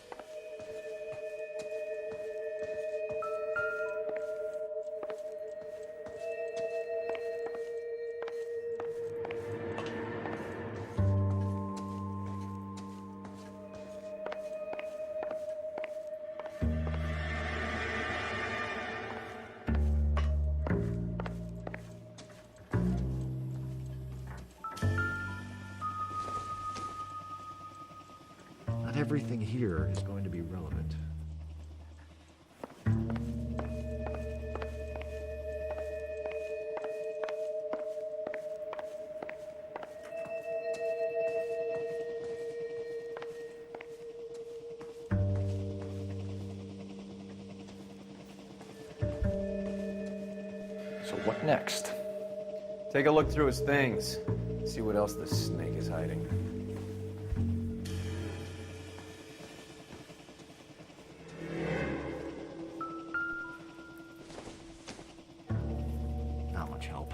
Not everything here is going to be relevant. So what next? Take a look through his things. See what else this snake is hiding. Not much help.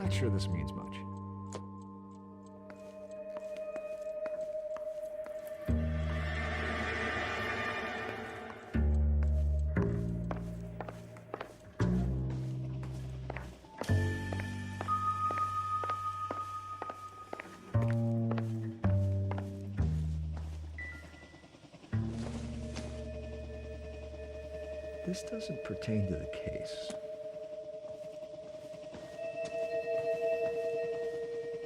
Not sure this means much. This doesn't pertain to the case.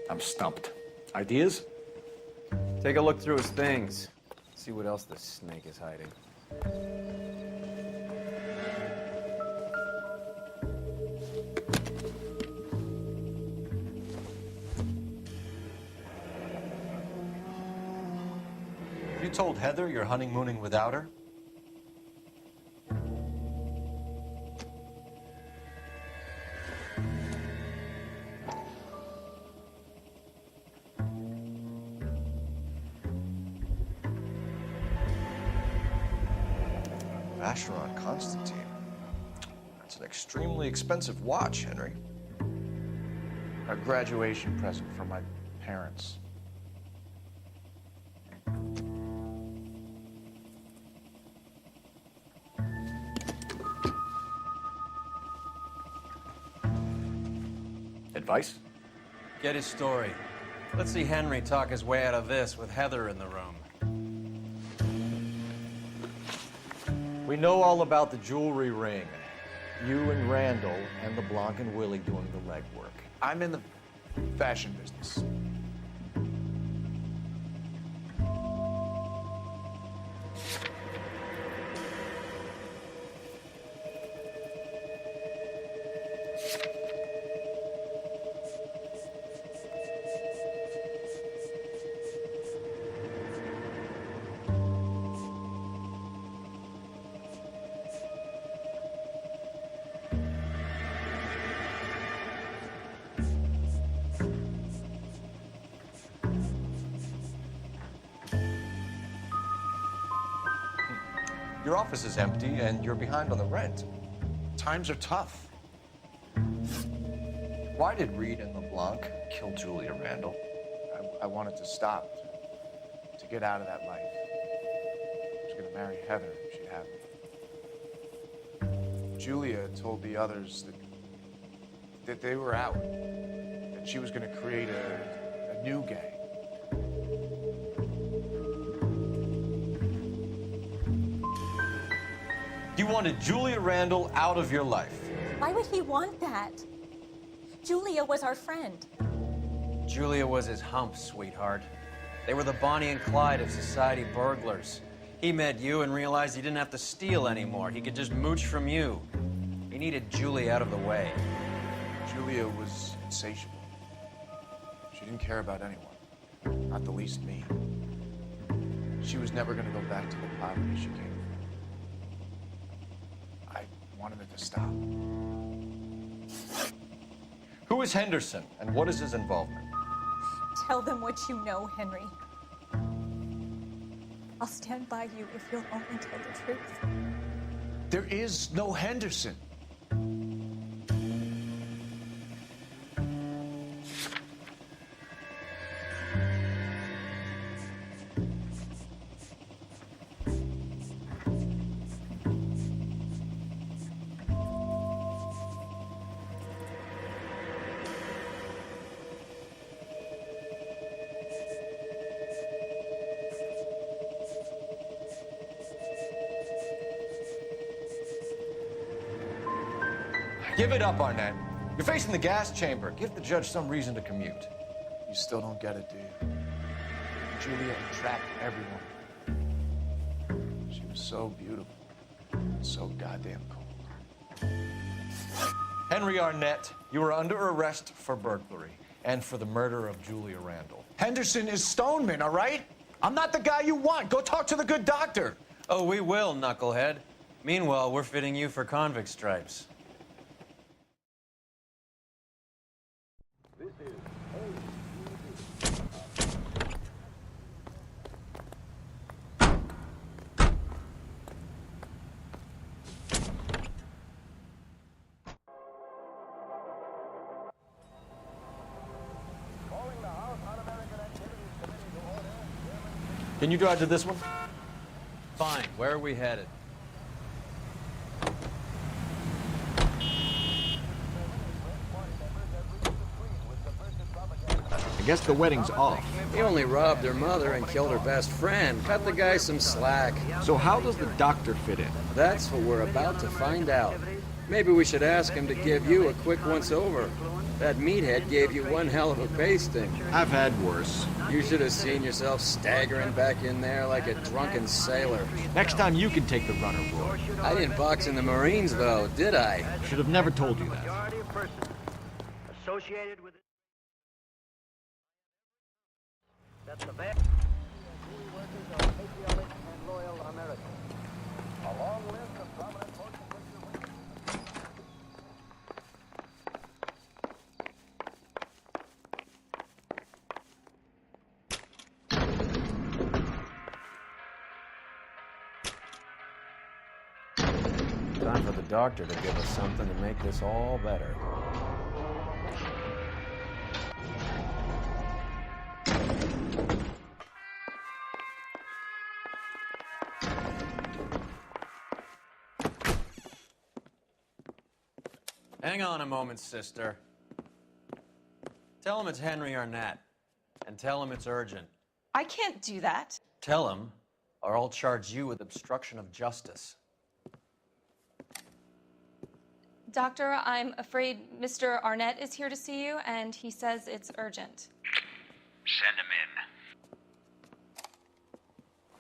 I'm stumped. Ideas? Take a look through his things. See what else this snake is hiding. You told Heather you're honeymooning without her? Vacheron Constantine. That's an extremely expensive watch, Henry. A graduation present from my parents. Advice? Get his story. Let's see Henry talk his way out of this with Heather in the room. We know all about the jewelry ring. You and Randall and LeBlanc and Willie doing the legwork. I'm in the fashion business. Your office is empty and you're behind on the rent. Times are tough. Why did Reed and LeBlanc kill Julia Randall? I wanted to stop, to get out of that life. I was gonna marry Heather if she'd have me. Julia told the others that they were out, that she was gonna create a new gang. You wanted Julia Randall out of your life. Why would he want that? Julia was our friend. Julia was his hump, sweetheart. They were the Bonnie and Clyde of society burglars. He met you and realized he didn't have to steal anymore. He could just mooch from you. He needed Julia out of the way. Julia was insatiable. She didn't care about anyone, not the least me. She was never gonna go back to the poverty she came from. I wanted it to stop. Who is Henderson and what is his involvement? Tell them what you know, Henry. I'll stand by you if you'll only tell the truth. There is no Henderson. Give it up, Arnett. You're facing the gas chamber. Give the judge some reason to commute. You still don't get it, do you? Julia entrapped everyone. She was so beautiful and so goddamn cold. Henry Arnett, you are under arrest for burglary and for the murder of Julia Randall. Henderson is Stoneman, all right? I'm not the guy you want. Go talk to the good doctor. Oh, we will, knucklehead. Meanwhile, we're fitting you for convict stripes. Can you drive to this one? Fine. Where are we headed? I guess the wedding's off. He only robbed her mother and killed her best friend. Cut the guy some slack. So how does the doctor fit in? That's what we're about to find out. Maybe we should ask him to give you a quick once-over. That meathead gave you one hell of a pasting. I've had worse. You should have seen yourself staggering back in there like a drunken sailor. Next time you can take the runner role. I didn't box in the Marines, though, did I? Should have never told you that. Majority of persons associated with it. That the best workers are patriotic and loyal Americans. A long list of prominent Time for the doctor to give us something to make this all better. Hang on a moment, sister. Tell him it's Henry Arnett, and tell him it's urgent. I can't do that. Tell him, or I'll charge you with obstruction of justice. Doctor, I'm afraid Mr. Arnett is here to see you, and he says it's urgent. Send him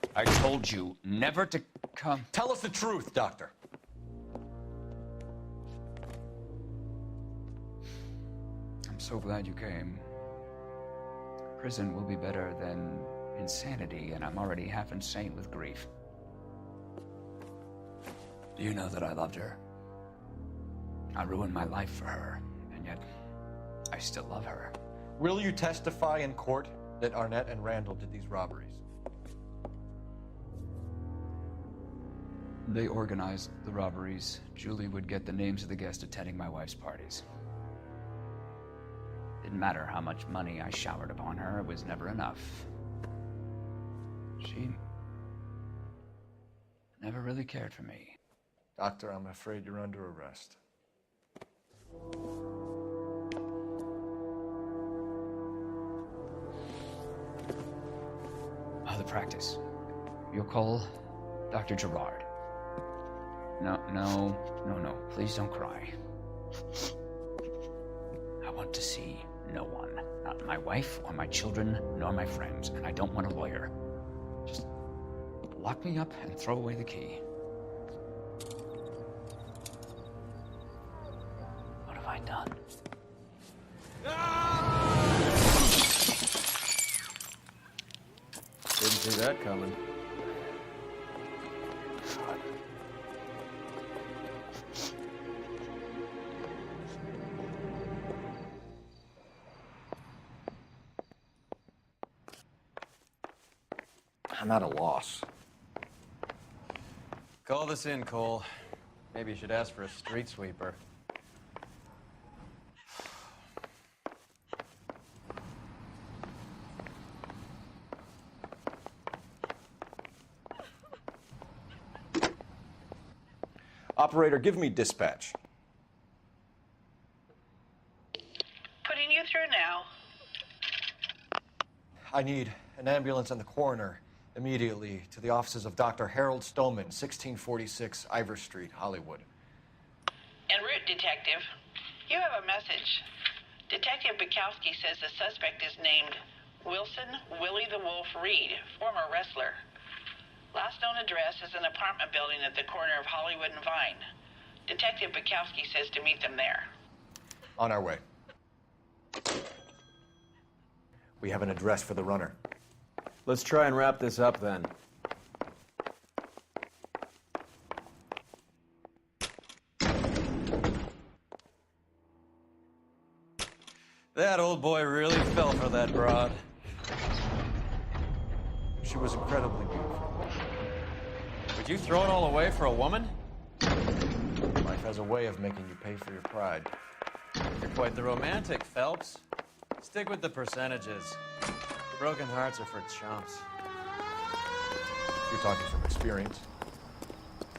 in. I told you never to come. Tell us the truth, Doctor. I'm so glad you came. Prison will be better than insanity, and I'm already half insane with grief. Do you know that I loved her? I ruined my life for her, and yet I still love her. Will you testify in court that Arnett and Randall did these robberies? They organized the robberies. Julie would get the names of the guests attending my wife's parties. Didn't matter how much money I showered upon her, it was never enough. She never really cared for me. Doctor, I'm afraid you're under arrest. The practice. You'll call Dr. Gerard. No. Please don't cry. I want to see no one. Not my wife or my children, nor my friends. And I don't want a lawyer. Just lock me up and throw away the key. What have I done? Didn't see that coming. I'm at a loss. Call this in, Cole. Maybe you should ask for a street sweeper. Operator, give me dispatch. Putting you through now. I need an ambulance and the coroner immediately to the offices of Dr. Harold Stoneman, 1646 Ivor Street, Hollywood. En route, Detective. You have a message. Detective Bukowski says the suspect is named Wilson Willie the Wolf Reed, former wrestler. Last known address is an apartment building at the corner of Hollywood and Vine. Detective Bukowski says to meet them there. On our way. We have an address for the runner. Let's try and wrap this up then. That old boy really fell for that broad. She was incredibly beautiful. Would you throw it all away for a woman? Life has a way of making you pay for your pride. You're quite the romantic, Phelps. Stick with the percentages. Broken hearts are for chumps. You're talking from experience.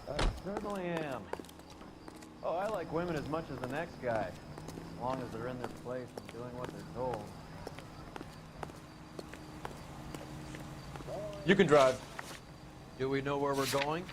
I certainly am. Oh, I like women as much as the next guy, as long as they're in their place and doing what they're told. You can drive. Do we know where we're going?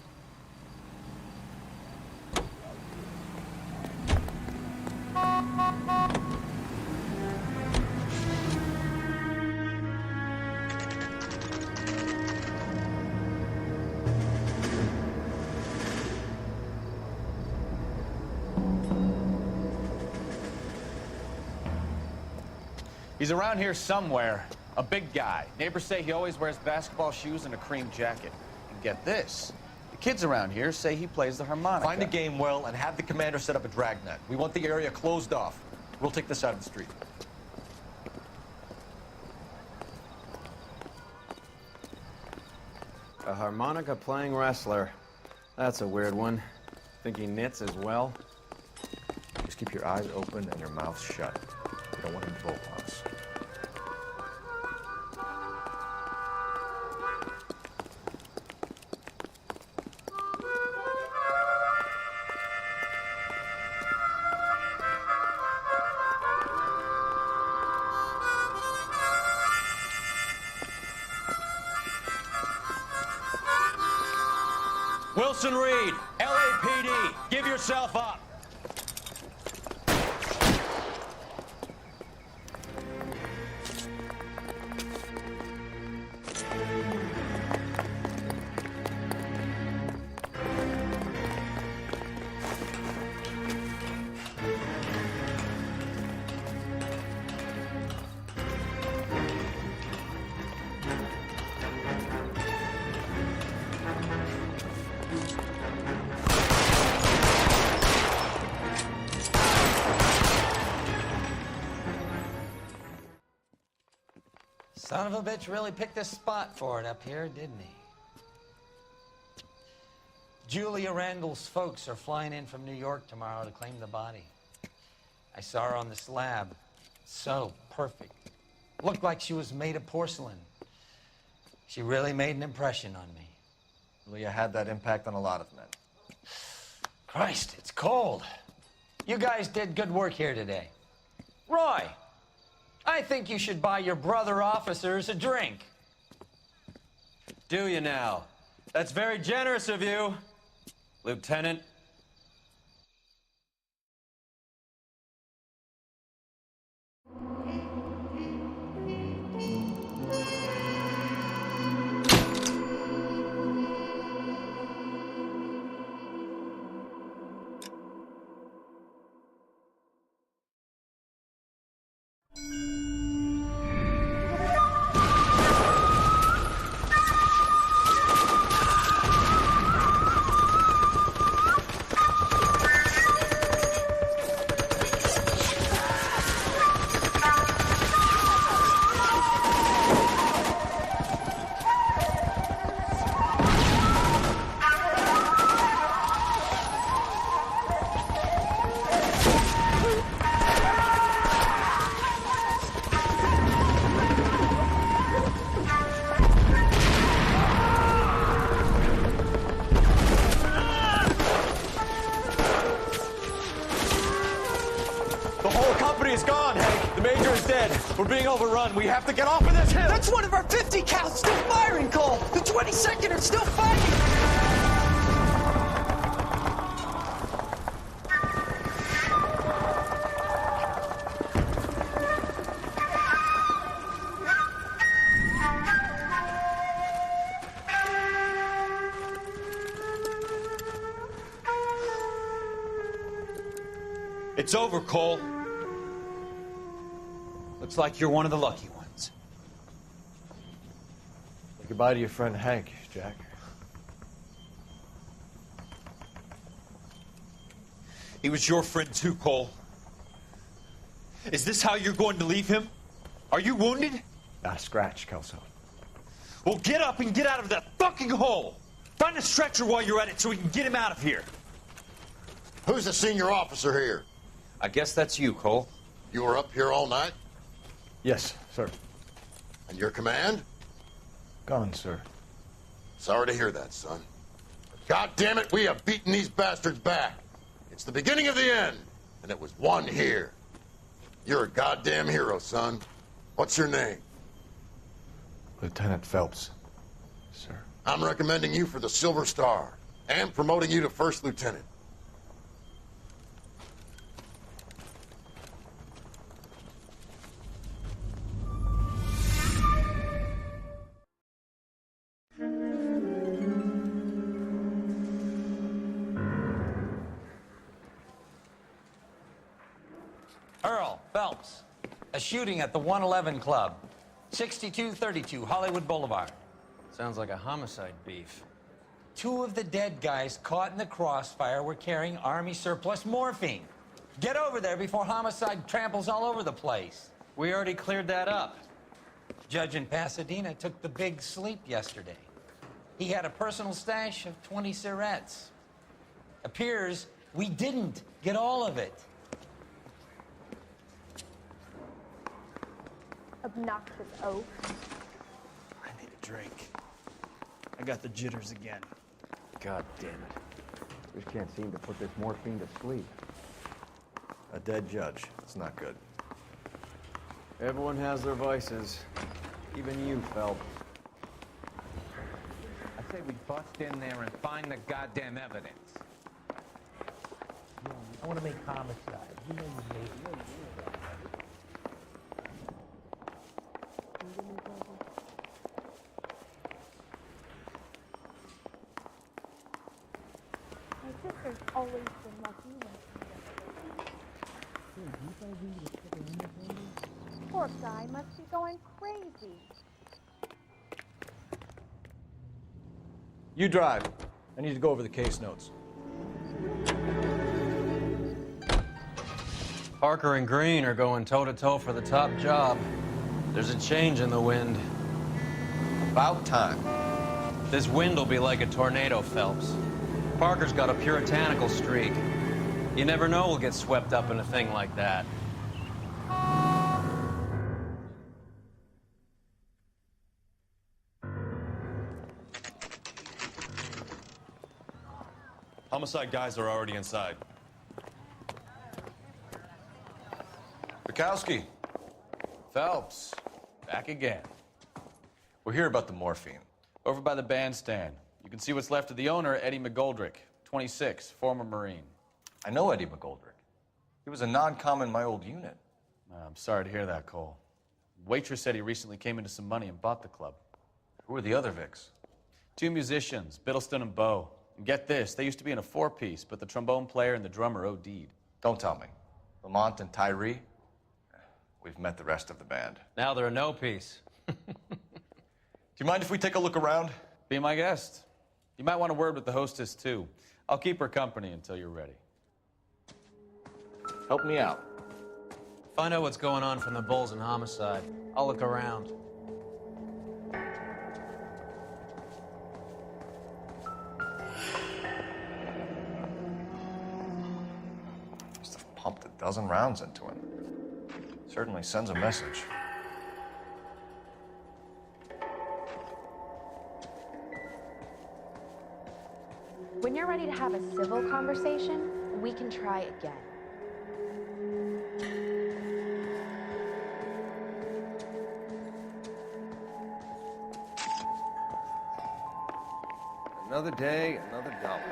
He's around here somewhere. A big guy. Neighbors say he always wears basketball shoes and a cream jacket. And get this. The kids around here say he plays the harmonica. Find a game well and have the commander set up a dragnet. We want the area closed off. We'll take this side of the street. A harmonica playing wrestler. That's a weird one. Think he knits as well? Just keep your eyes open and your mouth shut. You don't want him to bolt on us. Wilson Reed, LAPD, give yourself up. Son of a bitch really picked a spot for it up here, didn't he? Julia Randall's folks are flying in from New York tomorrow to claim the body. I saw her on the slab. So perfect. Looked like she was made of porcelain. She really made an impression on me. Leah had that impact on a lot of men. Christ, it's cold. You guys did good work here today. Roy, I think you should buy your brother officers a drink. Do you now? That's very generous of you, Lieutenant. We're being overrun. We have to get off of this hill. That's one of our 50 cals still firing, Cole. The 22nd are still fighting. It's over, Cole. Looks like you're one of the lucky ones. Say goodbye to your friend Hank, Jack. He was your friend too, Cole. Is this how you're going to leave him? Are you wounded? Scratch, Kelso. Well, get up and get out of that fucking hole! Find a stretcher while you're at it so we can get him out of here. Who's the senior officer here? I guess that's you, Cole. You were up here all night? Yes, sir. And your command? Gone, sir. Sorry to hear that, son. But God damn it, we have beaten these bastards back. It's the beginning of the end, and it was one here. You're a goddamn hero, son. What's your name? Lieutenant Phelps, sir. I'm recommending you for the Silver Star and promoting you to First Lieutenant. Earl Phelps, a shooting at the 111 Club, 6232 Hollywood Boulevard. Sounds like a homicide beef. 2 of the dead guys caught in the crossfire were carrying Army surplus morphine. Get over there before homicide tramples all over the place. We already cleared that up. Judge in Pasadena took the big sleep yesterday. He had a personal stash of 20 cigarettes. Appears we didn't get all of it. Obnoxious oaf. I need a drink. I got the jitters again. God damn it. Just can't seem to put this morphine to sleep. A dead judge. It's not good. Everyone has their vices. Even you, Phelps. I say we bust in there and find the goddamn evidence. I want to make homicide. You know you made it. My sister's always been lucky when poor guy must be going crazy. You drive. I need to go over the case notes. Parker and Green are going toe-to-toe for the top job. There's a change in the wind. About time. This wind will be like a tornado, Phelps. Parker's got a puritanical streak. You never know we'll get swept up in a thing like that. Homicide guys are already inside. Bukowski. Phelps, back again. We're here about the morphine. Over by the bandstand. You can see what's left of the owner, Eddie McGoldrick, 26, former Marine. I know Eddie McGoldrick. He was a non-com in my old unit. I'm sorry to hear that, Cole. Waitress said he recently came into some money and bought the club. Who are the other Vics? 2 musicians, Biddleston and Bo. And get this, they used to be in a 4-piece, but the trombone player and the drummer OD'd. Don't tell me. Lamont and Tyree? We've met the rest of the band. Now they're a no-piece. Do you mind if we take a look around? Be my guest. You might want a word with the hostess, too. I'll keep her company until you're ready. Help me out. Find out what's going on from the Bulls and Homicide. I'll look around. Must have pumped a dozen rounds into him. Certainly sends a message. When you're ready to have a civil conversation, we can try again. Another day, another dollar.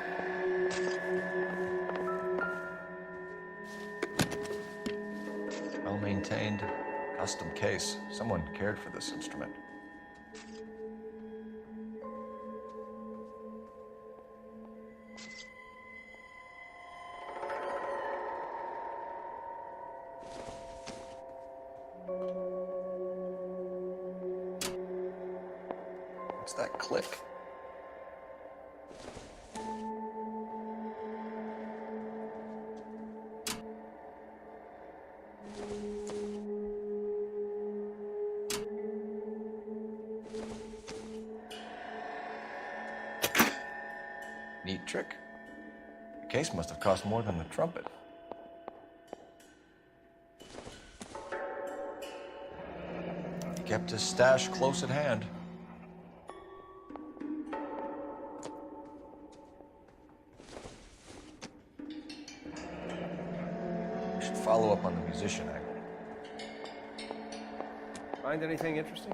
Well-maintained, custom case. Someone cared for this instrument. What's that click? Neat trick. The case must have cost more than the trumpet. He kept his stash close at hand. musician angle. Find anything interesting?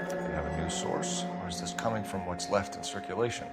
You have a new source, or is this coming from what's left in circulation?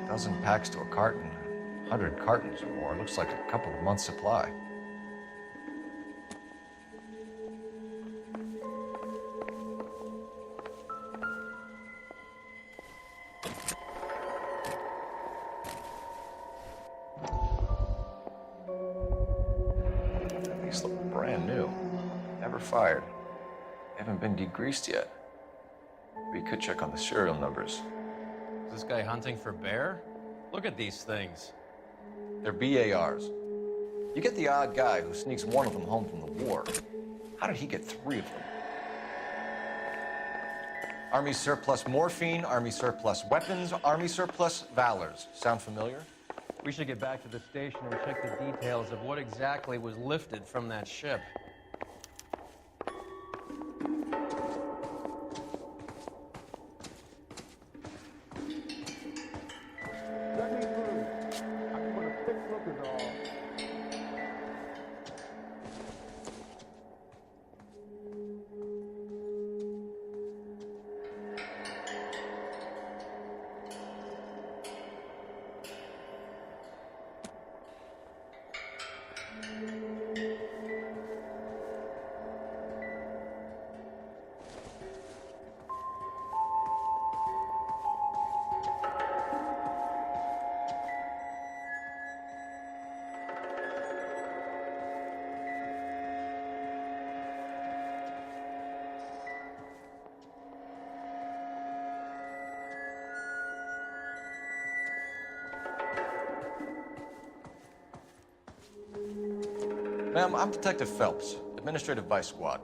Dozen packs to a carton, 100 cartons or more. Looks like a couple of months' supply. These look brand new. Never fired. Haven't been degreased yet. We could check on the serial numbers. Is this guy hunting for bear? Look at these things. They're BARs. You get the odd guy who sneaks one of them home from the war. How did he get 3 of them? Army surplus morphine, Army surplus weapons, Army surplus valors. Sound familiar? We should get back to the station and check the details of what exactly was lifted from that ship. Ma'am, I'm Detective Phelps, Administrative Vice Squad.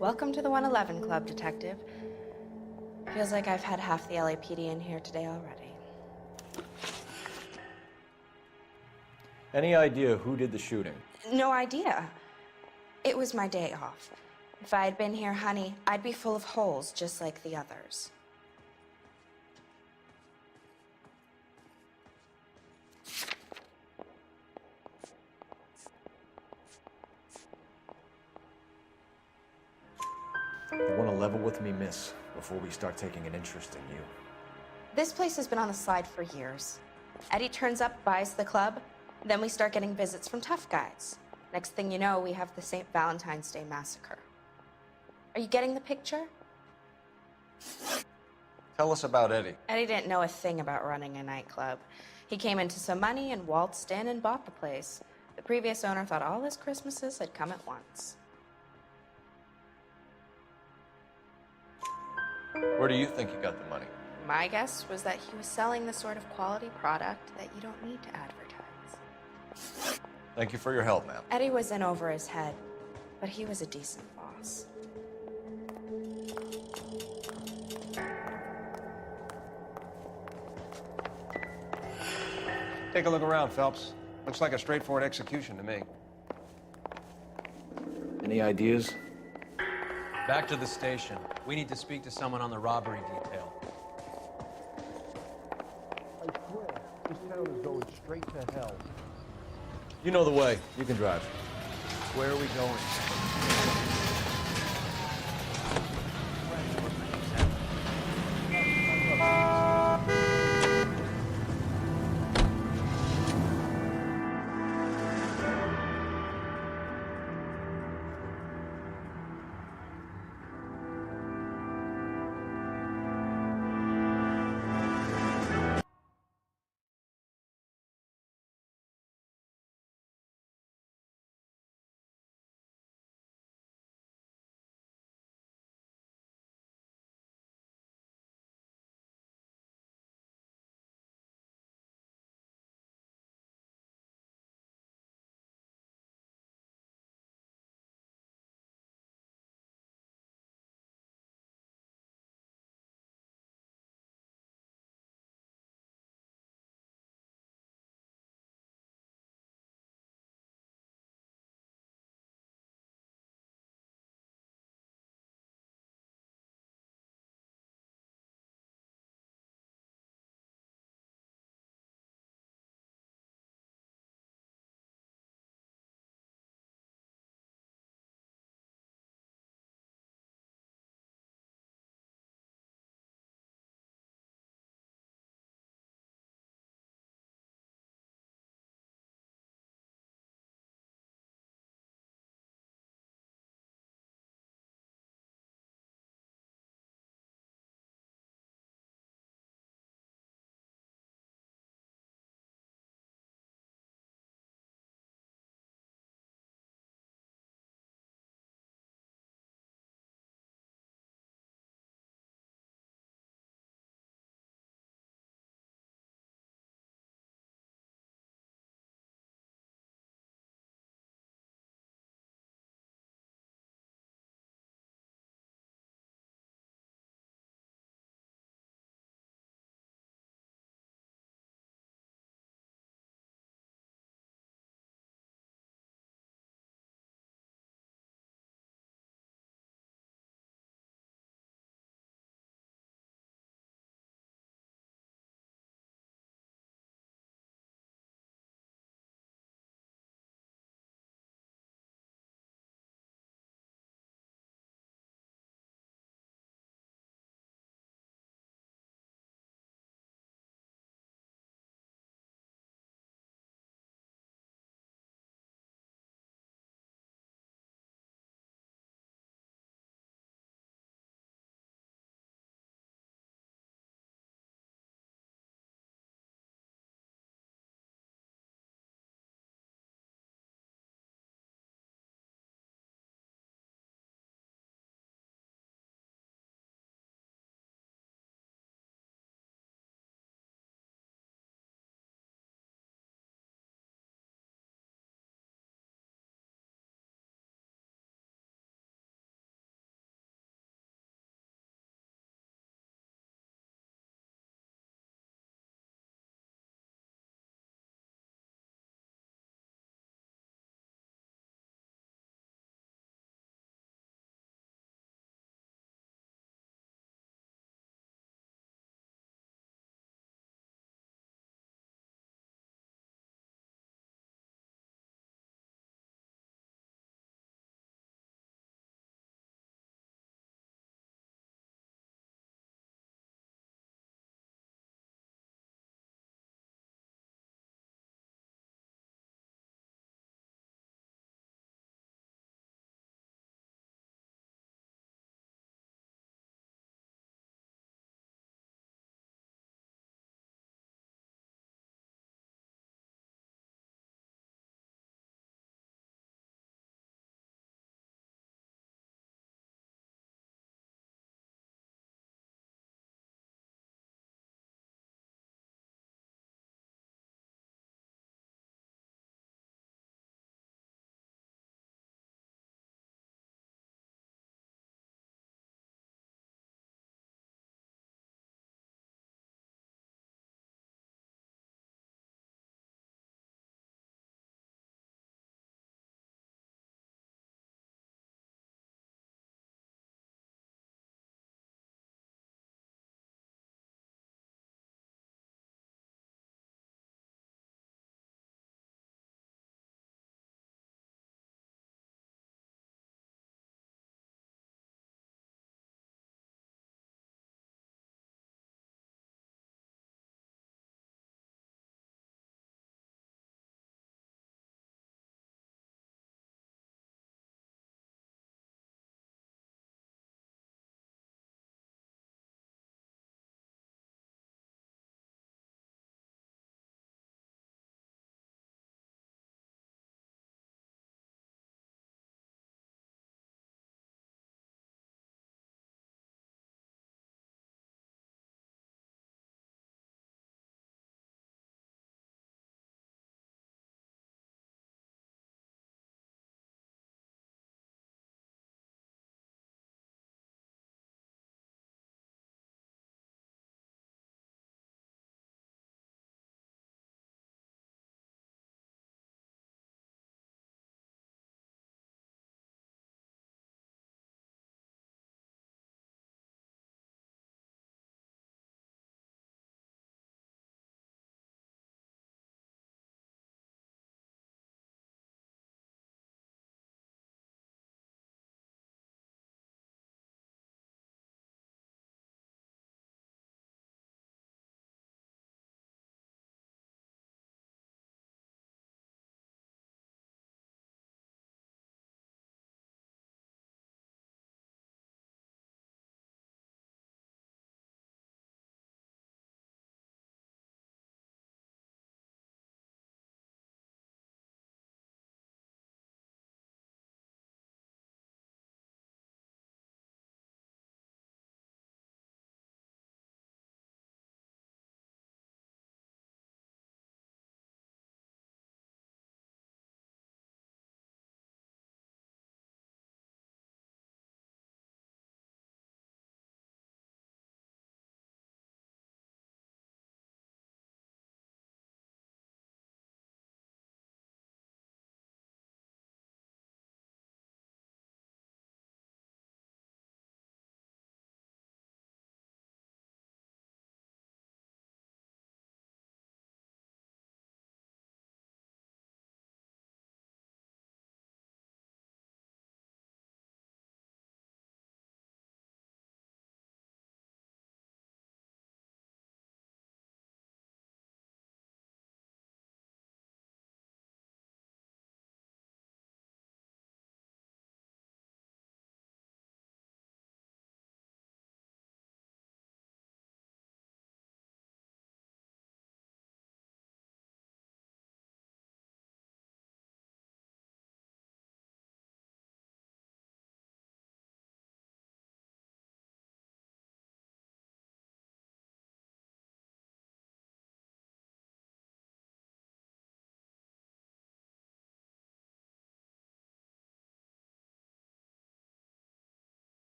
Welcome to the 111 Club, Detective. Feels like I've had half the LAPD in here today already. Any idea who did the shooting? No idea. It was my day off. If I had been here, honey, I'd be full of holes just like the others. You want to level with me, miss, before we start taking an interest in you? This place has been on the slide for years. Eddie turns up, buys the club, then we start getting visits from tough guys. Next thing you know, we have the St. Valentine's Day massacre. Are you getting the picture? Tell us about Eddie. Eddie didn't know a thing about running a nightclub. He came into some money and waltzed in and bought the place. The previous owner thought all his Christmases had come at once. Where do you think he got the money? My guess was that he was selling the sort of quality product that you don't need to advertise. Thank you for your help, ma'am. Eddie was in over his head, but he was a decent boss. Take a look around, Phelps. Looks like a straightforward execution to me. Any ideas? Back to the station. We need to speak to someone on the robbery detail. town is going straight to hell. You know the way. You can drive. Where are we going?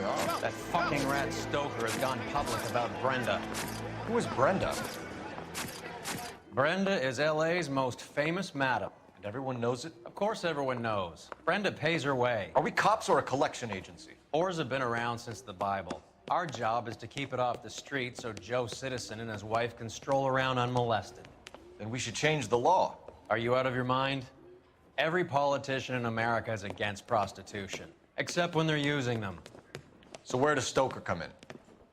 going on? That fucking rat Stoker has gone public about Brenda. Who is Brenda? Brenda is LA's most famous madam. And everyone knows it? Of course everyone knows. Brenda pays her way. Are we cops or a collection agency? Whores have been around since the Bible. Our job is to keep it off the street so Joe Citizen and his wife can stroll around unmolested. Then we should change the law. Are you out of your mind? Every politician in America is against prostitution, except when they're using them. So where does Stoker come in?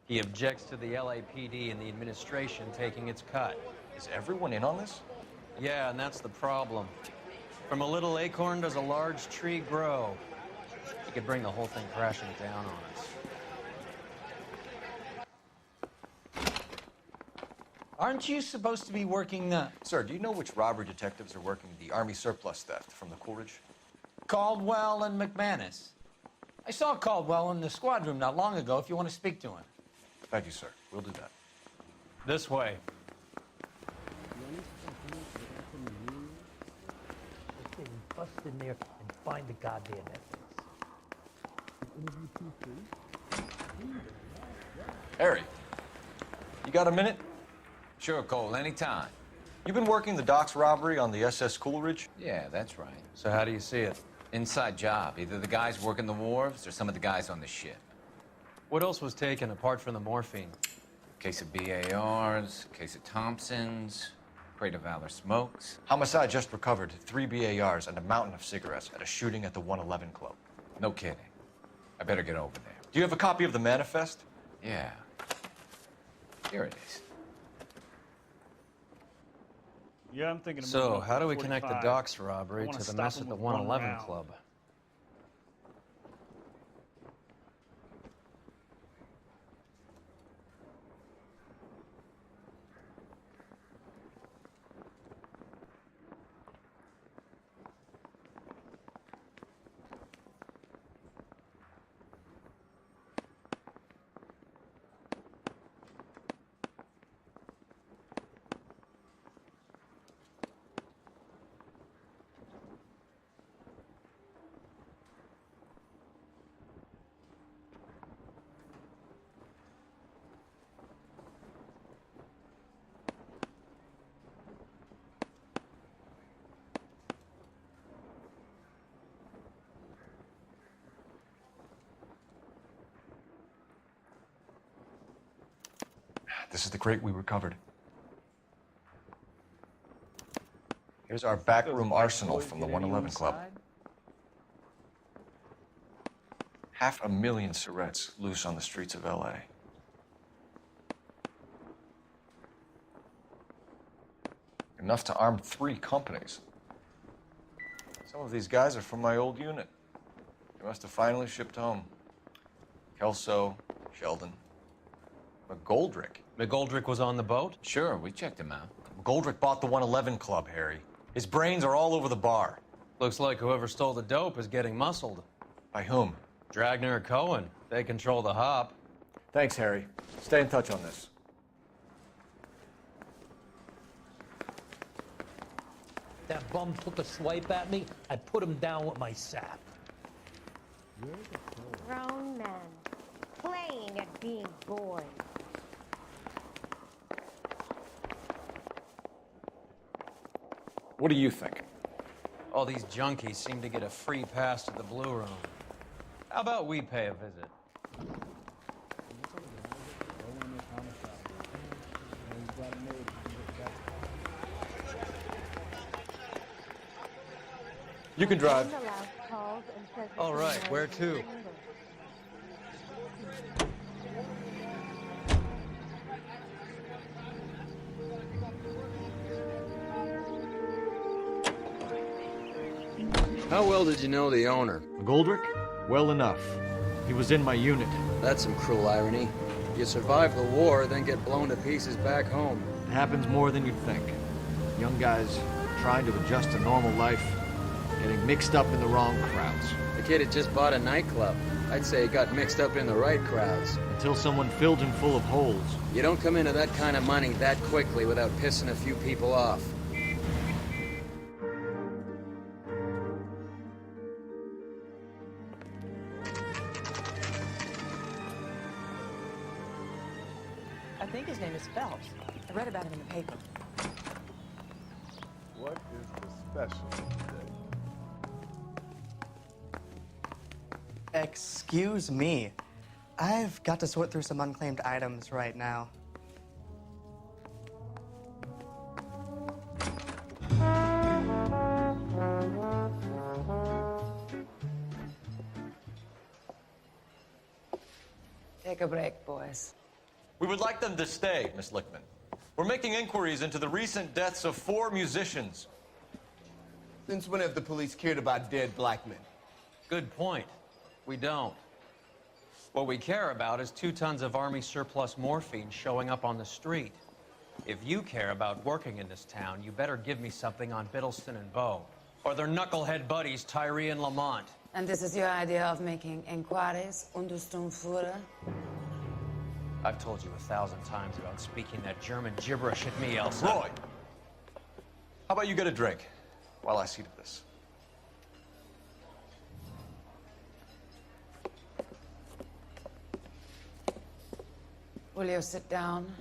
He objects to the LAPD and the administration taking its cut. Is everyone in on this? Yeah, and that's the problem. From a little acorn does a large tree grow. He could bring the whole thing crashing down on us. Aren't you supposed to be working the... Sir, do you know which robbery detectives are working the Army surplus theft from the Coolidge? Caldwell and McManus? I saw Caldwell in the squad room not long ago if you want to speak to him. Thank you, sir. We'll do that. This way. Bust in there and find the goddamn evidence. Harry, you got a minute? Sure, Cole, anytime. You've been working the docks robbery on the SS Coolidge? Yeah, that's right. So how do you see it? Inside job. Either the guys working the wharves or some of the guys on the ship. What else was taken apart from the morphine? Case of BARs, case of Thompsons, crate of Valor smokes. Homicide just recovered 3 BARs and a mountain of cigarettes at a shooting at the 111 Club. No kidding. I better get over there. Do you have a copy of the manifest? Yeah. Here it is. Yeah, I'm thinking. So, how do we connect the docks robbery to the mess at the 111 Club? This is the crate we recovered. Here's our backroom arsenal from the 111 Club. 500,000 cigarettes loose on the streets of LA. Enough to arm 3 companies. Some of these guys are from my old unit. They must have finally shipped home. Kelso, Sheldon, McGoldrick. McGoldrick was on the boat? Sure, we checked him out. McGoldrick bought the 111 Club, Harry. His brains are all over the bar. Looks like whoever stole the dope is getting muscled. By whom? Dragner or Cohen. They control the hop. Thanks, Harry. Stay in touch on this. That bum took a swipe at me. I put him down with my sap. Grown men playing at being boys. What do you think? All these junkies seem to get a free pass to the Blue Room. How about we pay a visit? You can drive. All right, where to? How well did you know the owner? McGoldrick? Well enough. He was in my unit. That's some cruel irony. You survive the war, then get blown to pieces back home. It happens more than you'd think. Young guys trying to adjust to normal life, getting mixed up in the wrong crowds. The kid had just bought a nightclub. I'd say he got mixed up in the right crowds. Until someone filled him full of holes. You don't come into that kind of money that quickly without pissing a few people off. I think his name is Phelps. I read about him in the paper. What is the special today? Excuse me. I've got to sort through some unclaimed items right now. Take a break, boys. We would like them to stay, Miss Lickman. We're making inquiries into the recent deaths of 4 musicians. Since when have the police cared about dead black men? Good point. We don't. What we care about is 2 tons of Army surplus morphine showing up on the street. If you care about working in this town, you better give me something on Biddleston and Bow, or their knucklehead buddies, Tyree and Lamont. And this is your idea of making inquiries, Untersturmführer? I've told you 1,000 times about speaking that German gibberish at me, Elsa. Roy, how about you get a drink while I see to this? Will you sit down?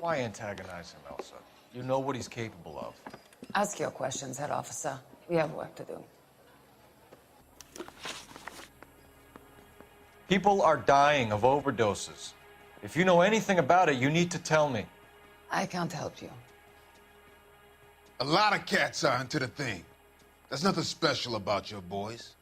Why antagonize him, Elsa? You know what he's capable of. Ask your questions, head officer. We have work to do. People are dying of overdoses. If you know anything about it, you need to tell me. I can't help you. A lot of cats are into the thing. There's nothing special about your boys.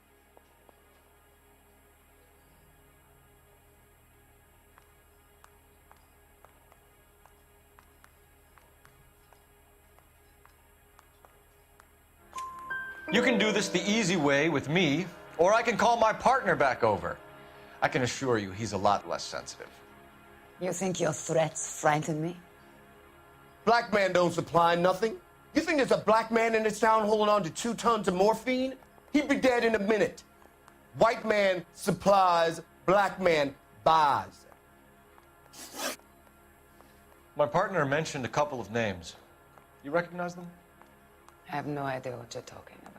You can do this the easy way with me, or I can call my partner back over. I can assure you he's a lot less sensitive. You think your threats frighten me? Black man don't supply nothing. You think there's a black man in this town holding on to 2 tons of morphine? He'd be dead in a minute. White man supplies, black man buys. My partner mentioned a couple of names. You recognize them? I have no idea what you're talking about.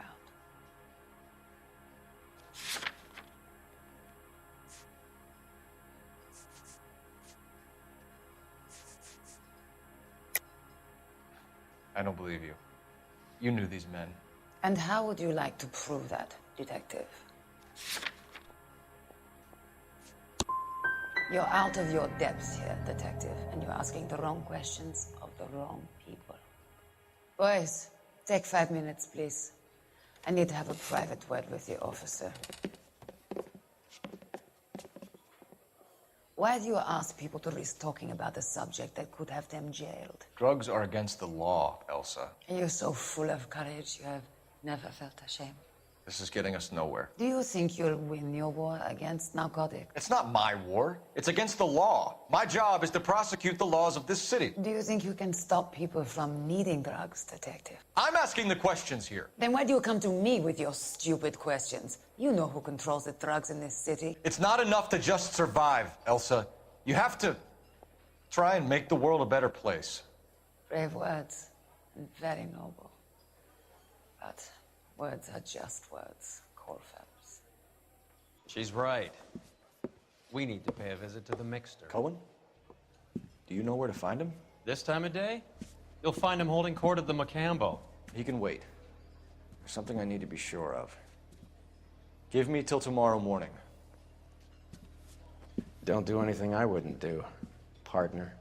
I don't believe you. You knew these men. And how would you like to prove that, detective? You're out of your depths here, detective, and you're asking the wrong questions of the wrong people. Boys, take 5 minutes, please. I need to have a private word with you, officer. Why do you ask people to risk talking about a subject that could have them jailed? Drugs are against the law, Elsa. You're so full of courage, you have never felt ashamed. This is getting us nowhere. Do you think you'll win your war against narcotics? It's not my war. It's against the law. My job is to prosecute the laws of this city. Do you think you can stop people from needing drugs, detective? I'm asking the questions here. Then why do you come to me with your stupid questions? You know who controls the drugs in this city. It's not enough to just survive, Elsa. You have to try and make the world a better place. Brave words, and very noble. But words are just words, Phelps. She's right. We need to pay a visit to the mixer. Cohen? Do you know where to find him? This time of day? You'll find him holding court at the Macambo. He can wait. There's something I need to be sure of. Give me till tomorrow morning. Don't do anything I wouldn't do, partner.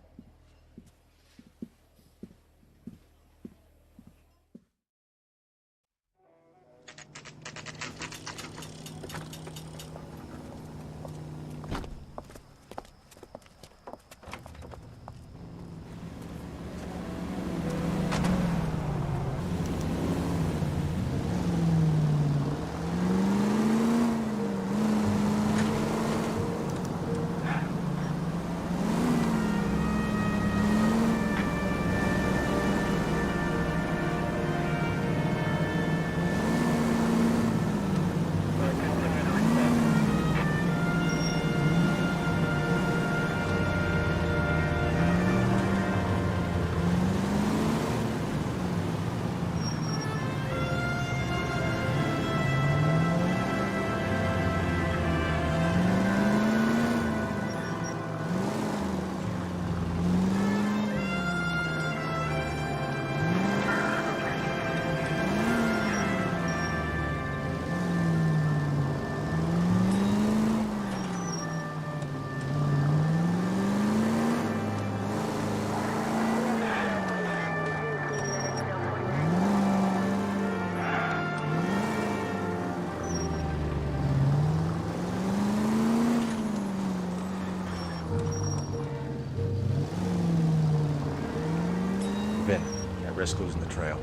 risk losing the trail.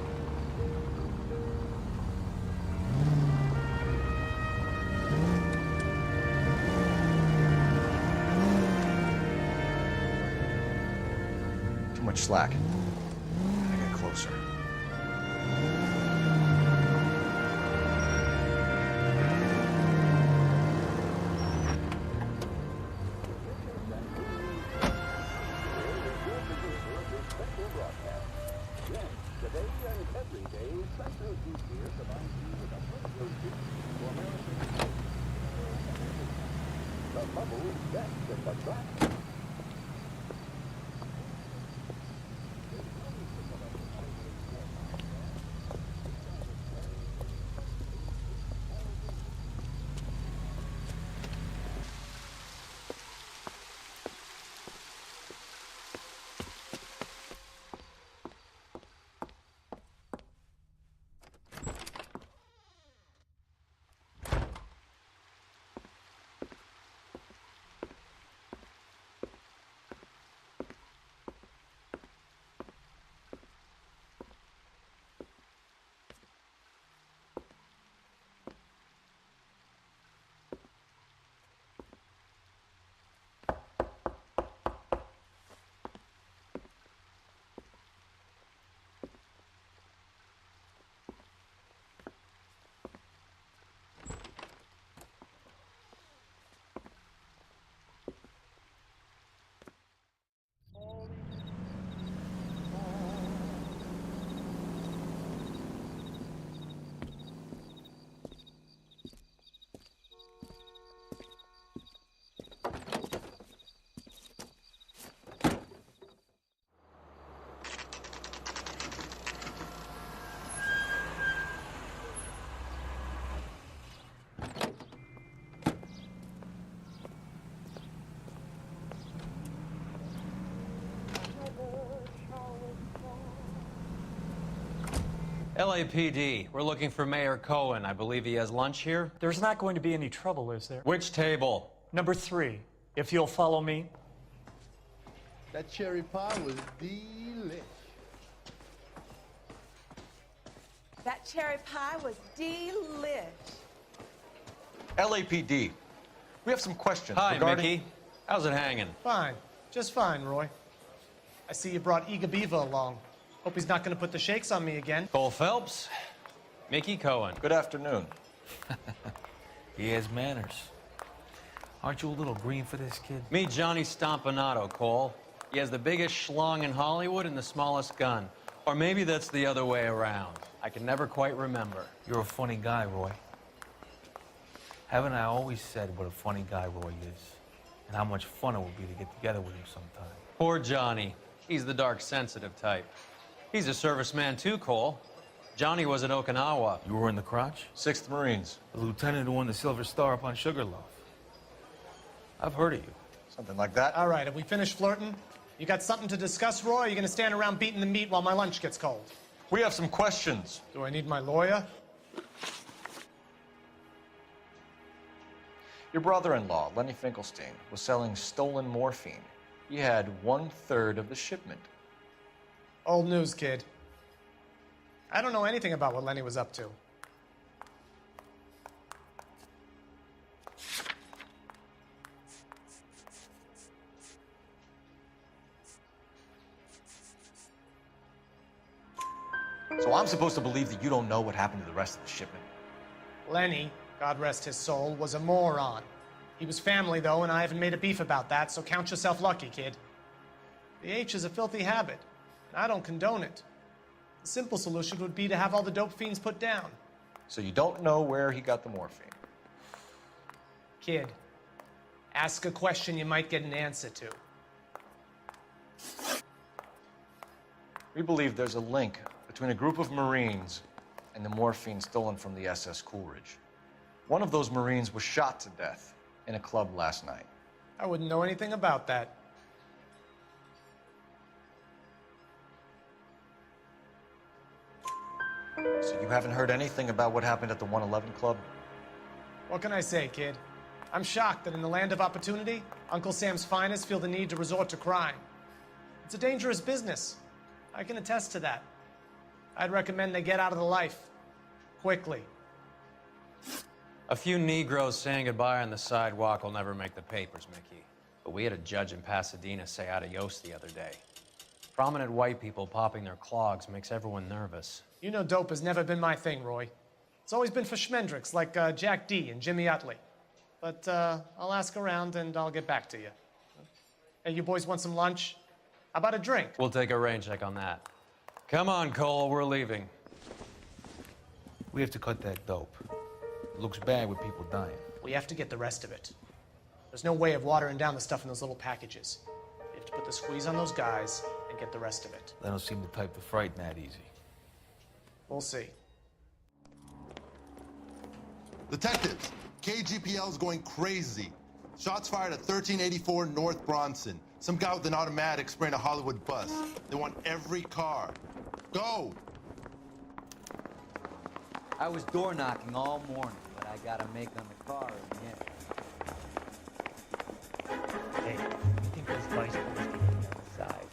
Too much slack. Gotta get closer. LAPD, we're looking for Mayor Cohen. I believe he has lunch here. There's not going to be any trouble, is there? Which table? Number 3, if you'll follow me. That cherry pie was delish. That cherry pie was delish. LAPD, we have some questions Hi, regarding... Mickey. How's it hanging? Fine. Just fine, Roy. I see you brought Iga Beaver along. Hope he's not going to put the shakes on me again. Cole Phelps, Mickey Cohen. Good afternoon. He has manners. Aren't you a little green for this kid? Meet Johnny Stompanato, Cole. He has the biggest schlong in Hollywood and the smallest gun. Or maybe that's the other way around. I can never quite remember. You're a funny guy, Roy. Haven't I always said what a funny guy Roy is? And how much fun it would be to get together with him sometime? Poor Johnny. He's the dark, sensitive type. He's a serviceman too, Cole. Johnny was in Okinawa. You were in the crotch? 6th Marines. The lieutenant who won the Silver Star up on Sugarloaf. I've heard of you. Something like that. All right, have we finished flirting? You got something to discuss, Roy, or are you going to stand around beating the meat while my lunch gets cold? We have some questions. Do I need my lawyer? Your brother-in-law, Lenny Finkelstein, was selling stolen morphine. He had 1/3 of the shipment. Old news, kid. I don't know anything about what Lenny was up to. So I'm supposed to believe that you don't know what happened to the rest of the shipment? Lenny, God rest his soul, was a moron. He was family, though, and I haven't made a beef about that, so count yourself lucky, kid. The H is a filthy habit, and I don't condone it. The simple solution would be to have all the dope fiends put down. So you don't know where he got the morphine? Kid, ask a question you might get an answer to. We believe there's a link between a group of Marines and the morphine stolen from the SS Coolidge. One of those Marines was shot to death in a club last night. I wouldn't know anything about that. So you haven't heard anything about what happened at the 111 Club? What can I say, kid? I'm shocked that in the land of opportunity, Uncle Sam's finest feel the need to resort to crime. It's a dangerous business. I can attest to that. I'd recommend they get out of the life. Quickly. A few Negroes saying goodbye on the sidewalk will never make the papers, Mickey. But we had a judge in Pasadena say adios the other day. Prominent white people popping their clogs makes everyone nervous. You know dope has never been my thing, Roy. It's always been for schmendricks like Jack D. and Jimmy Utley. But I'll ask around and I'll get back to you. Hey, you boys want some lunch? How about a drink? We'll take a rain check on that. Come on, Cole, we're leaving. We have to cut that dope. It looks bad with people dying. We have to get the rest of it. There's no way of watering down the stuff in those little packages. You have to put the squeeze on those guys and get the rest of it. They don't seem the type to frighten that easy. We'll see. Detectives, KGPL's going crazy. Shots fired at 1384 North Bronson. Some guy with an automatic spraying a Hollywood bus. They want every car. Go! I was door knocking all morning, but I got a make on the car in the end. Hey, you think those bicycles can get on the side?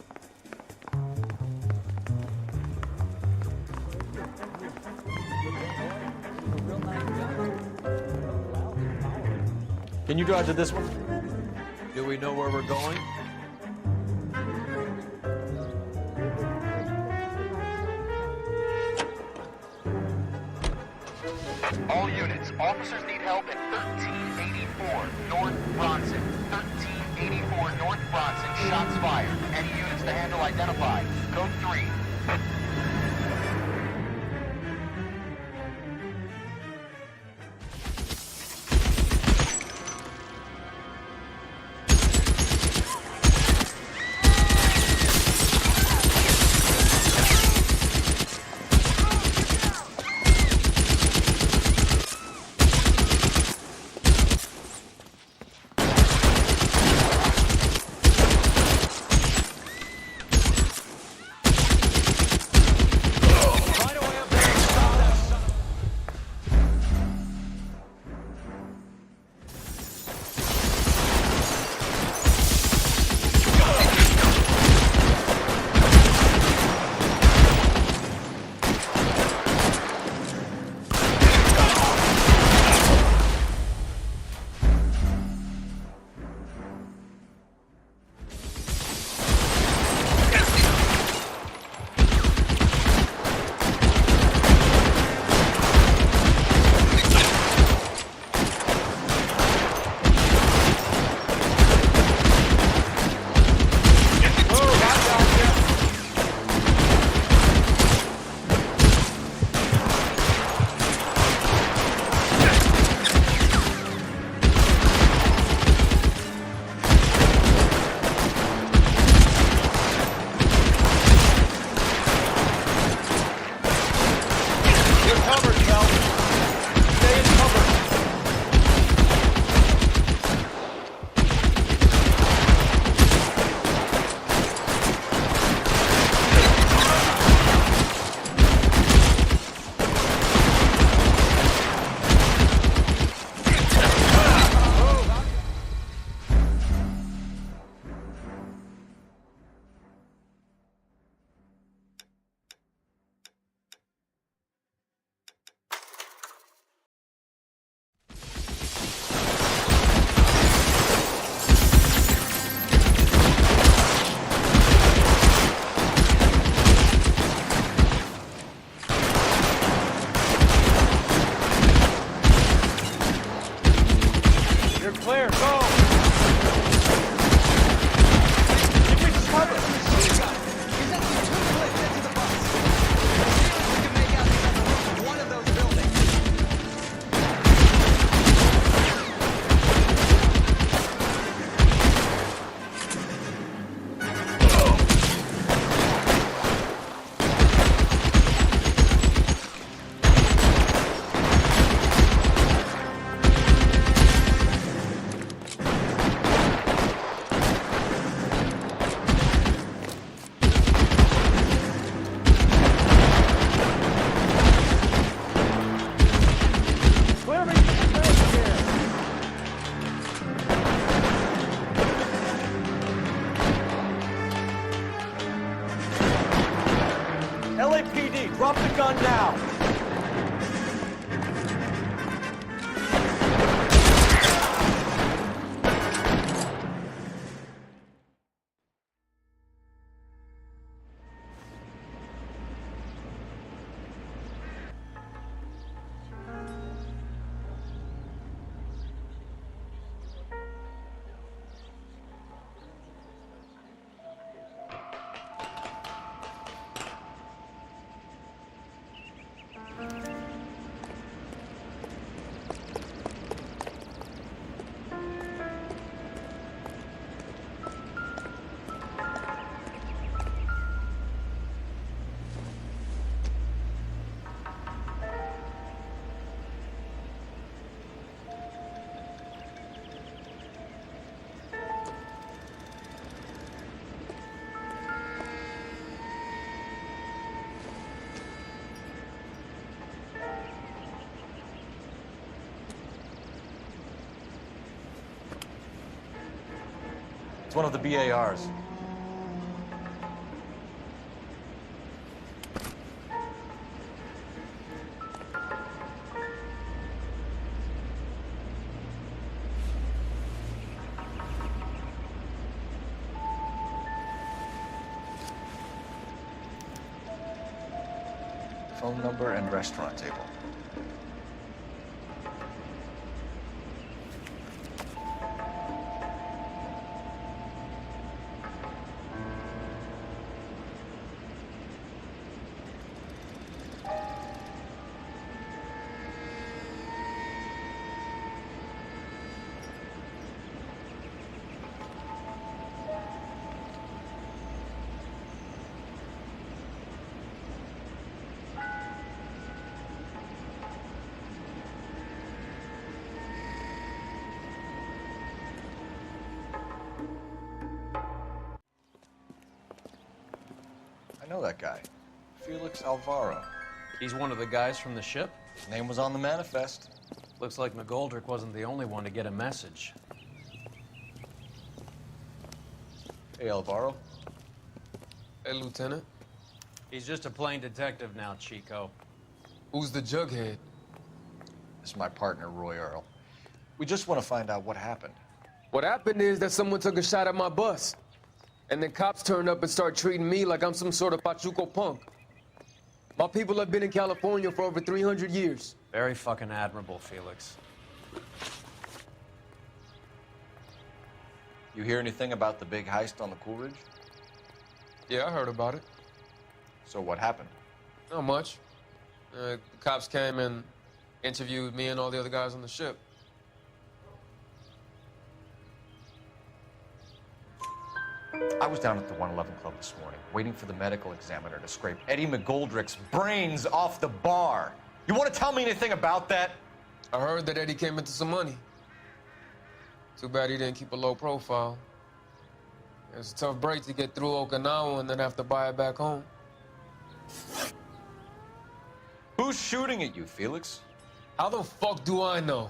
Can you drive to this one? Do we know where we're going? All units, officers need help at 1384 North Bronson. 1384 North Bronson, shots fired. Any units to handle identified. Code 3. It's one of the BARs. Phone number and restaurant table. I know that guy. Felix Alvaro. He's one of the guys from the ship? His name was on the manifest. Looks like McGoldrick wasn't the only one to get a message. Hey, Alvaro. Hey, Lieutenant. He's just a plain detective now, Chico. Who's the jughead? This is my partner, Roy Earl. We just want to find out what happened. What happened is that someone took a shot at my bus. And then cops turned up and started treating me like I'm some sort of Pachuco punk. My people have been in California for over 300 years. Very fucking admirable, Felix. You hear anything about the big heist on the Coolidge? Yeah, I heard about it. So what happened? Not much. The cops came and interviewed me and all the other guys on the ship. I was down at the 111 Club this morning, waiting for the medical examiner to scrape Eddie McGoldrick's brains off the bar. You want to tell me anything about that? I heard that Eddie came into some money. Too bad he didn't keep a low profile. It was a tough break to get through Okinawa and then have to buy it back home. Who's shooting at you, Felix? How the fuck do I know?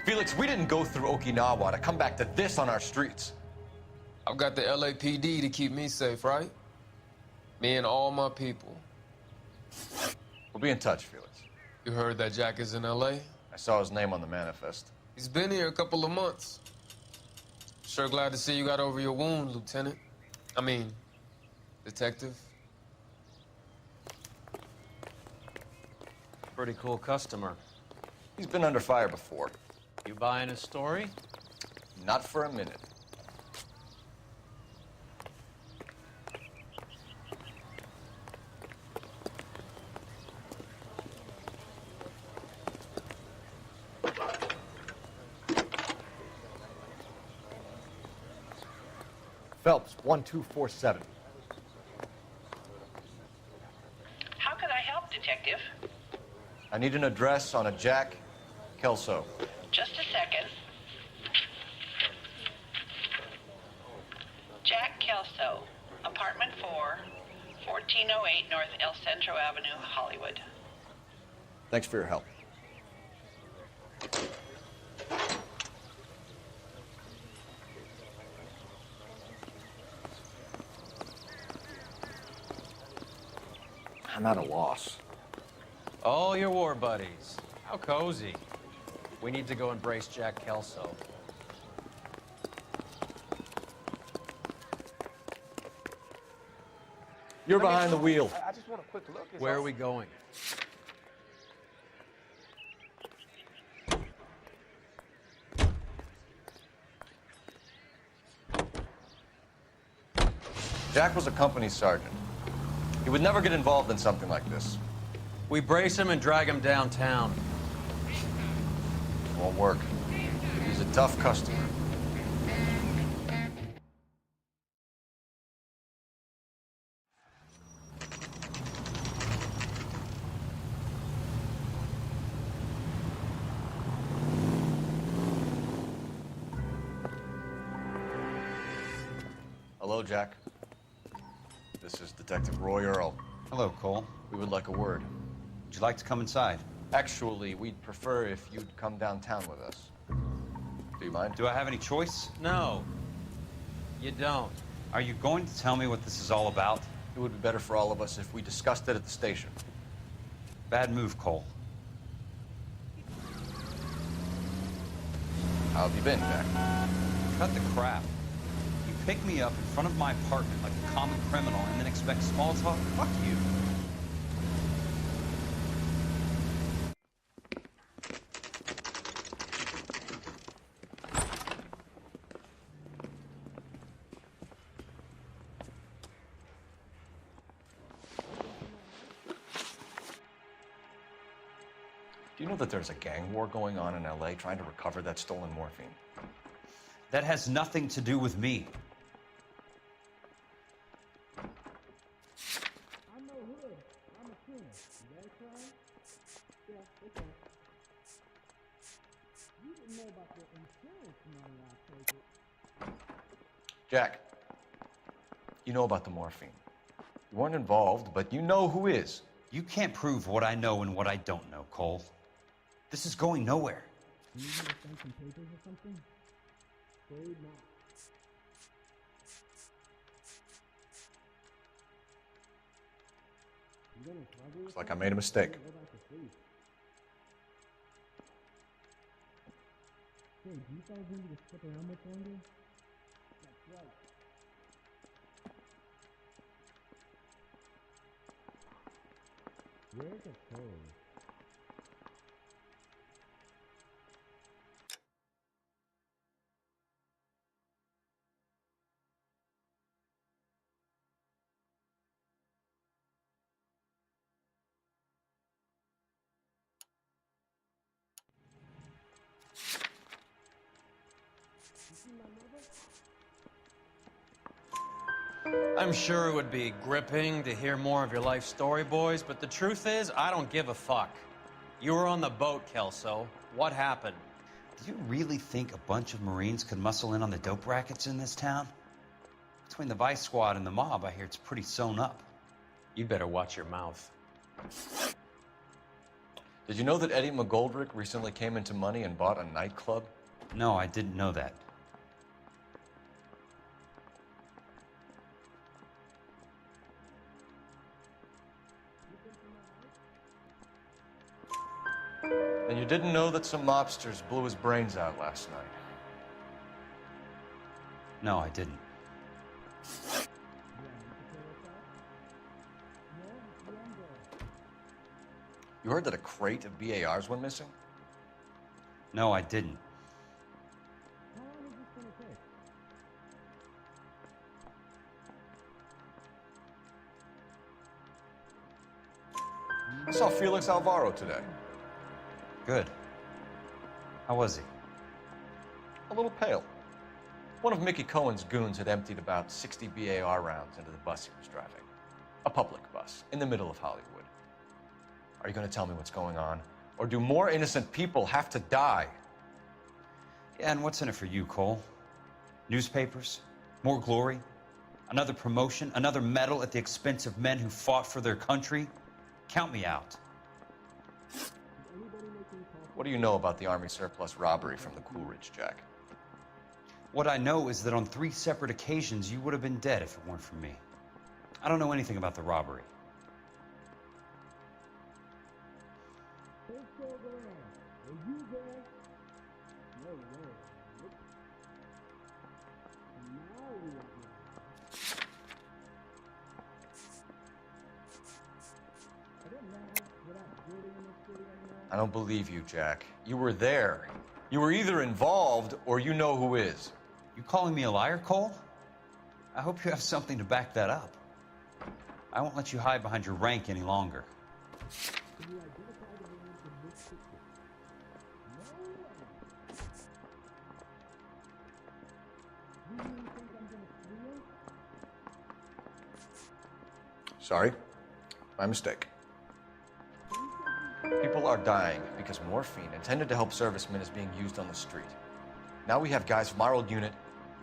Felix, we didn't go through Okinawa to come back to this on our streets. I've got the LAPD to keep me safe, right? Me and all my people. We'll be in touch, Felix. You heard that Jack is in LA? I saw his name on the manifest. He's been here a couple of months. Sure glad to see you got over your wound, Lieutenant. I mean, Detective. Pretty cool customer. He's been under fire before. You buying his story? Not for a minute. Phelps, 1247. How can I help, Detective? I need an address on a Jack Kelso. Just a second. Jack Kelso, apartment 4, 1408 North El Centro Avenue, Hollywood. Thanks for your help. I'm at a loss. All your war buddies. How cozy. We need to go embrace Jack Kelso. You're behind the wheel. I just want a quick look. Where are we going? Jack was a company sergeant. He would never get involved in something like this. We brace him and drag him downtown. Won't work. He's a tough customer. Hello, Jack. This is Detective Roy Earl. Hello, Cole. We would like a word. Would you like to come inside? Actually, we'd prefer if you'd come downtown with us. Do you mind? Do I have any choice? No, you don't. Are you going to tell me what this is all about? It would be better for all of us if we discussed it at the station. Bad move, Cole. How have you been, Jack? Cut the crap. You pick me up in front of my apartment like a common criminal and then expect small talk? Fuck you. Do you know that there's a gang war going on in LA trying to recover that stolen morphine? That has nothing to do with me. I'm no hood. I'm a king. You got a crime? Yeah, okay. You didn't know about the insurance money I take it. Jack, you know about the morphine. You weren't involved, but you know who is. You can't prove what I know and what I don't know, Cole. This is going nowhere. You need me to sign some papers or something? Afraid not. Looks like I made a mistake. Hey, do you fellas need me to stick around much longer? That's right. Where's the code? I'm sure it would be gripping to hear more of your life story, boys, but the truth is, I don't give a fuck. You were on the boat, Kelso. What happened? Do you really think a bunch of Marines could muscle in on the dope rackets in this town? Between the Vice Squad and the mob, I hear it's pretty sewn up. You'd better watch your mouth. Did you know that Eddie McGoldrick recently came into money and bought a nightclub? No, I didn't know that. And you didn't know that some mobsters blew his brains out last night? No, I didn't. You heard that a crate of BARs went missing? No, I didn't. How long is this gonna take? I saw Felix Alvaro today. Good. How was he? A little pale. One of Mickey Cohen's goons had emptied about 60 BAR rounds into the bus he was driving. A public bus, in the middle of Hollywood. Are you going to tell me what's going on? Or do more innocent people have to die? Yeah, and what's in it for you, Cole? Newspapers? More glory? Another promotion? Another medal at the expense of men who fought for their country? Count me out. What do you know about the Army surplus robbery from the Coolidge, Jack? What I know is that on 3 separate occasions, you would have been dead if it weren't for me. I don't know anything about the robbery. Let's go around. Are you there? No way. Nope. Now we are here. I didn't know without building in this city anymore. I don't believe you, Jack. You were there. You were either involved or you know who is. You calling me a liar, Cole? I hope you have something to back that up. I won't let you hide behind your rank any longer. Can you identify the man from this picture? No way. You really think I'm gonna steal? Sorry. My mistake. People are dying because morphine intended to help servicemen is being used on the street. Now we have guys from our old unit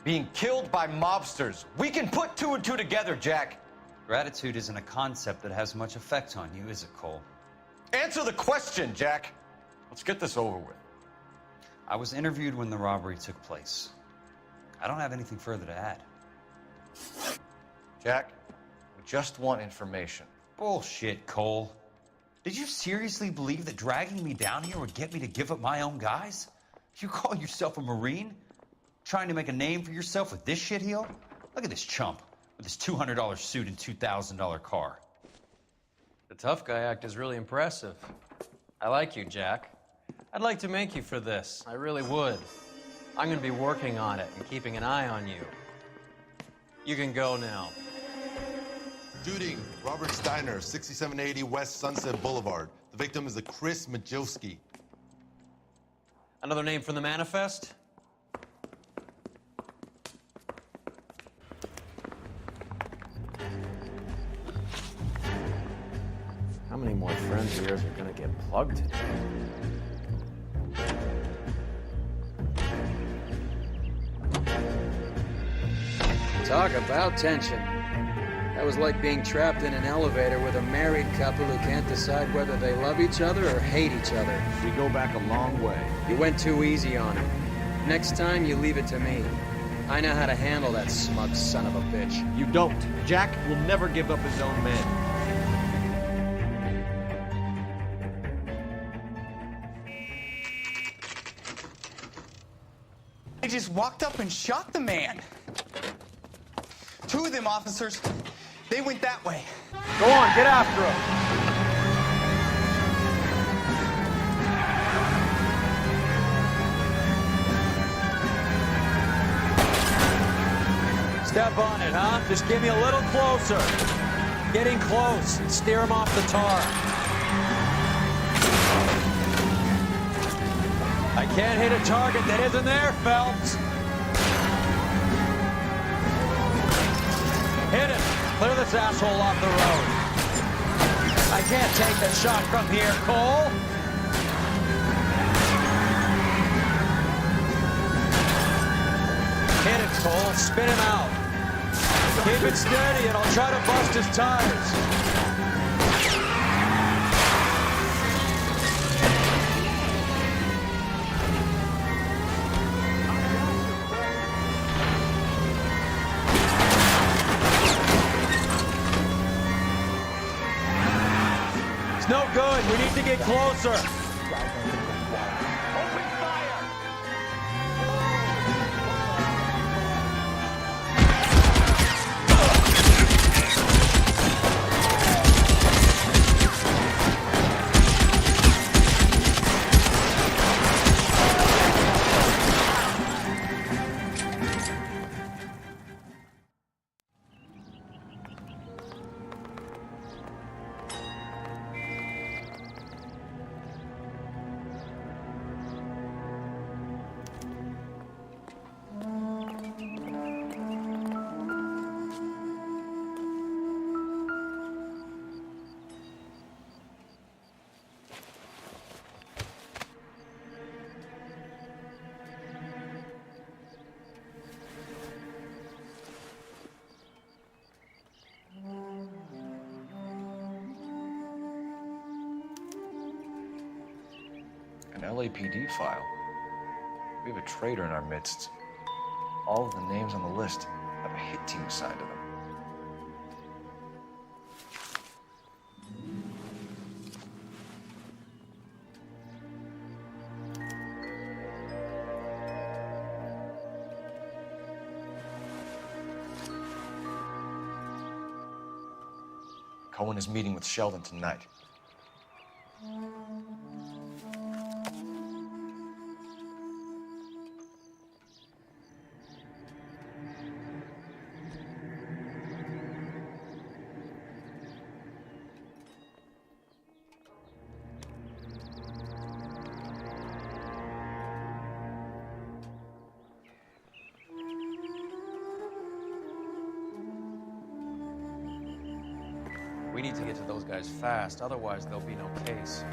being killed by mobsters. We can put two and two together, Jack. Gratitude isn't a concept that has much effect on you, is it, Cole? Answer the question, Jack. Let's get this over with. I was interviewed when the robbery took place. I don't have anything further to add. Jack, we just want information. Bullshit, Cole. Did you seriously believe that dragging me down here would get me to give up my own guys? You call yourself a Marine? Trying to make a name for yourself with this shitheel? Look at this chump with his $200 suit and $2,000 car. The tough guy act is really impressive. I like you, Jack. I'd like to make you for this. I really would. I'm going to be working on it and keeping an eye on you. You can go now. Shooting, Robert Steiner, 6780 West Sunset Boulevard. The victim is a Chris Majowski. Another name from the manifest? How many more friends of yours are gonna get plugged today? Talk about tension. That was like being trapped in an elevator with a married couple who can't decide whether they love each other or hate each other. We go back a long way. You went too easy on him. Next time, you leave it to me. I know how to handle that smug son of a bitch. You don't. Jack will never give up his own men. They just walked up and shot the man. Two of them officers, they went that way. Go on, get after him. Step on it, huh? Just get me a little closer. Getting close and steer him off the tar. I can't hit a target that isn't there, Phelps. Hit him. Clear this asshole off the road. I can't take the shot from here, Cole. Hit it, Cole. Spin him out. Keep it steady and I'll try to bust his tires. It's no good. We need to get closer. Open fire! An LAPD file. We have a traitor in our midst. All of the names on the list have a hit team assigned to them. Cohen is meeting with Sheldon tonight. We need to get to those guys fast, otherwise there'll be no case.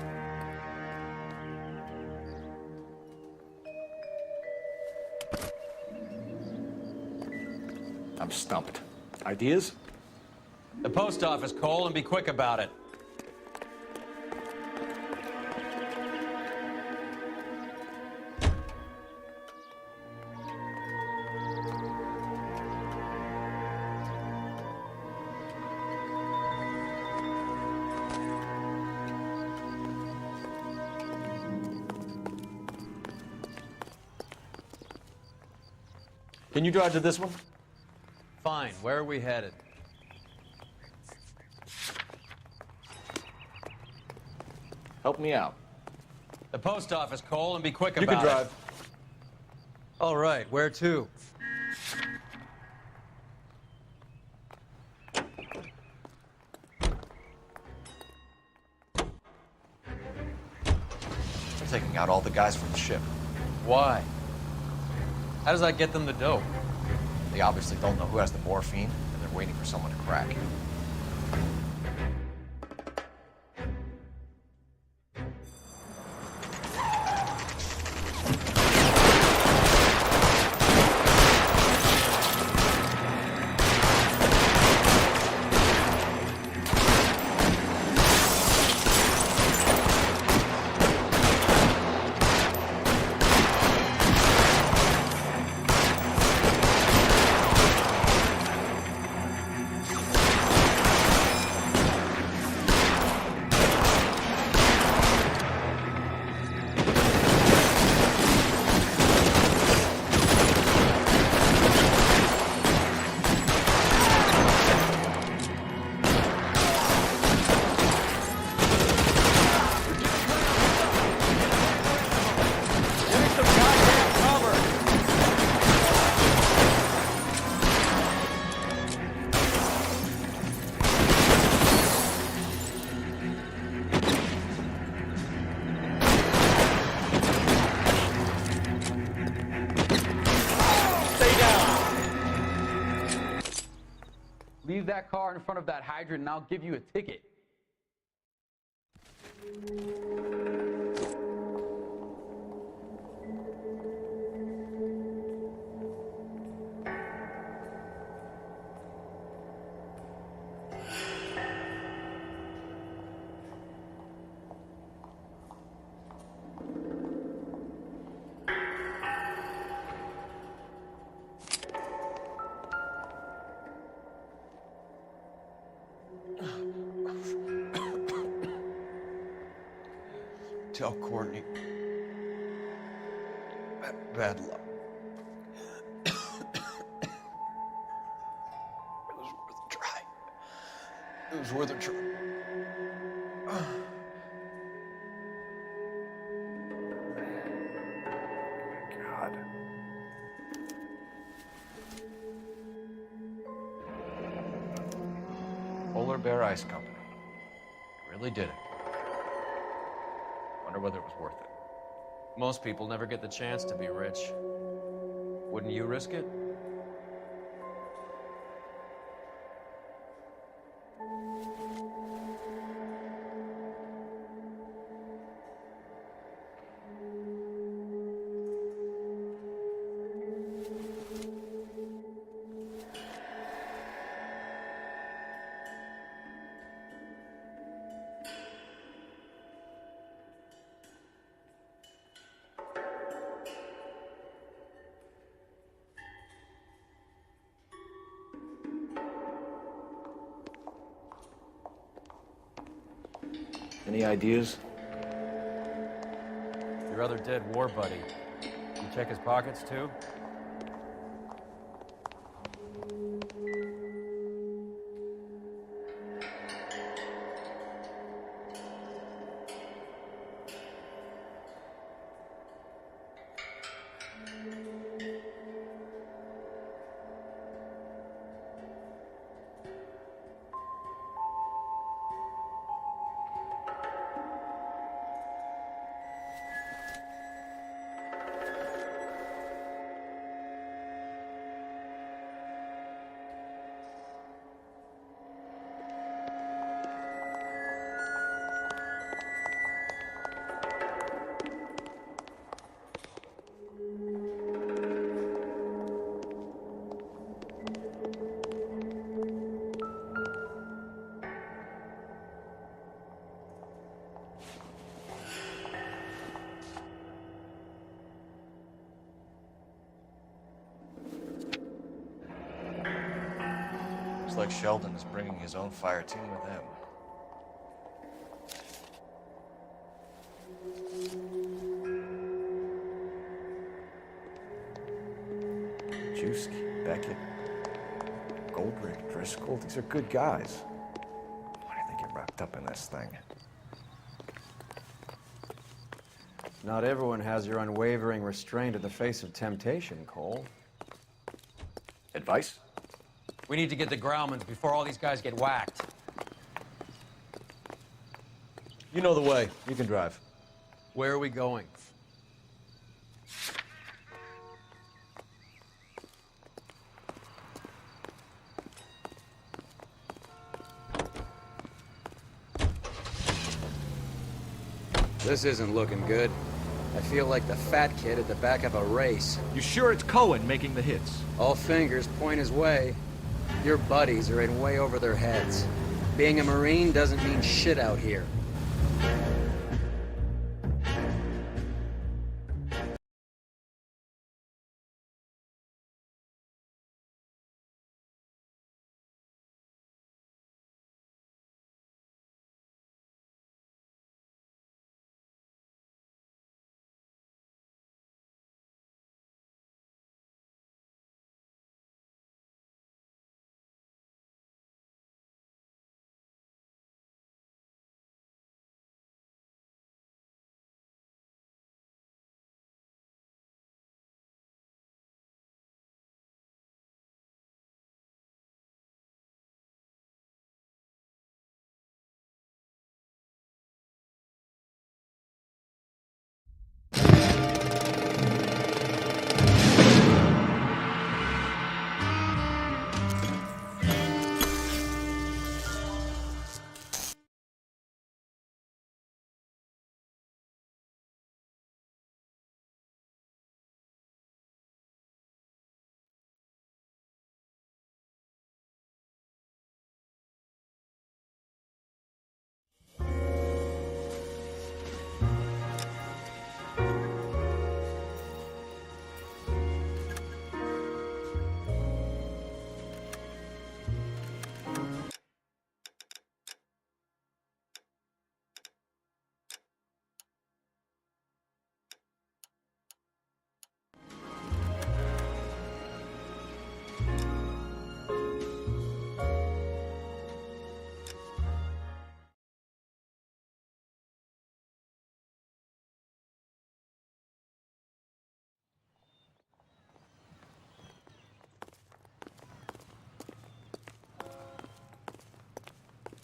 stumped. Ideas? The post office, Cole, and be quick about it. Can you drive to this one? Fine. Where are we headed? Help me out. The post office, Cole, and be quick about it. You can drive. All right. Where to? They're taking out all the guys from the ship. Why? How does that get them the dope? They obviously don't know who has the morphine, and they're waiting for someone to crack. Leave that car in front of that hydrant and I'll give you a ticket. Tell Courtney. Bad luck. It was worth a try. It was worth a try. God. Polar Bear Ice Company. Really did it. Wonder whether it was worth it. Most people never get the chance to be rich. Wouldn't you risk it? Any ideas? Your other dead war buddy. You check his pockets, too? Looks like Sheldon is bringing his own fire team with him. Juski, Beckett, Goldrick, Driscoll, these are good guys. Why do they get wrapped up in this thing? Not everyone has your unwavering restraint in the face of temptation, Cole. Advice? We need to get the Grauman's before all these guys get whacked. You know the way. You can drive. Where are we going? This isn't looking good. I feel like the fat kid at the back of a race. You sure it's Cohen making the hits? All fingers point his way. Your buddies are in way over their heads. Being a Marine doesn't mean shit out here.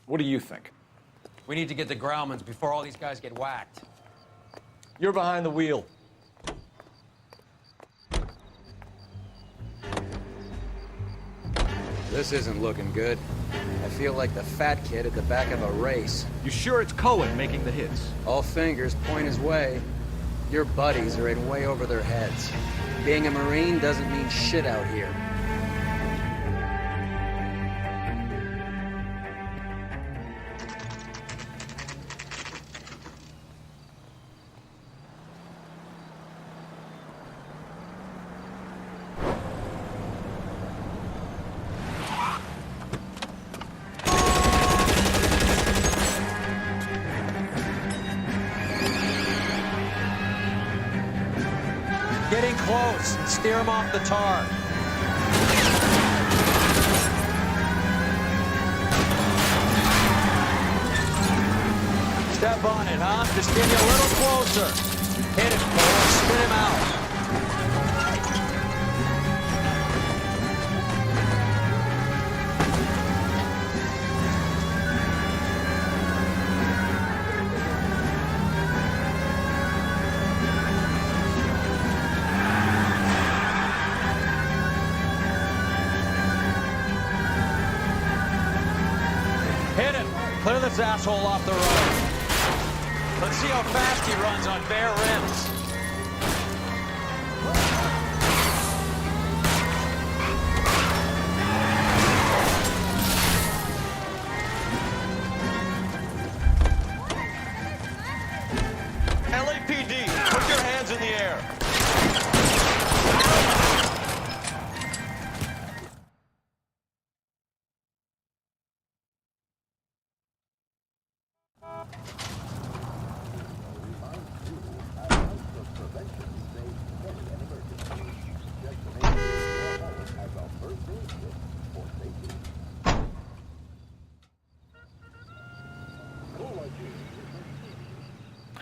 What do you think? We need to get the Grauman's before all these guys get whacked. You're behind the wheel. This isn't looking good. I feel like the fat kid at the back of a race. You sure it's Cohen making the hits? All fingers point his way. Your buddies are in way over their heads. Being a Marine doesn't mean shit out here. Getting close. Steer him off the tar. Step on it, huh? Just get you a little closer. Hit him, Cole. Spin him out. Hit him. Clear this asshole off the road. Let's see how fast he runs on bare rims. LAPD, put your hands in the air.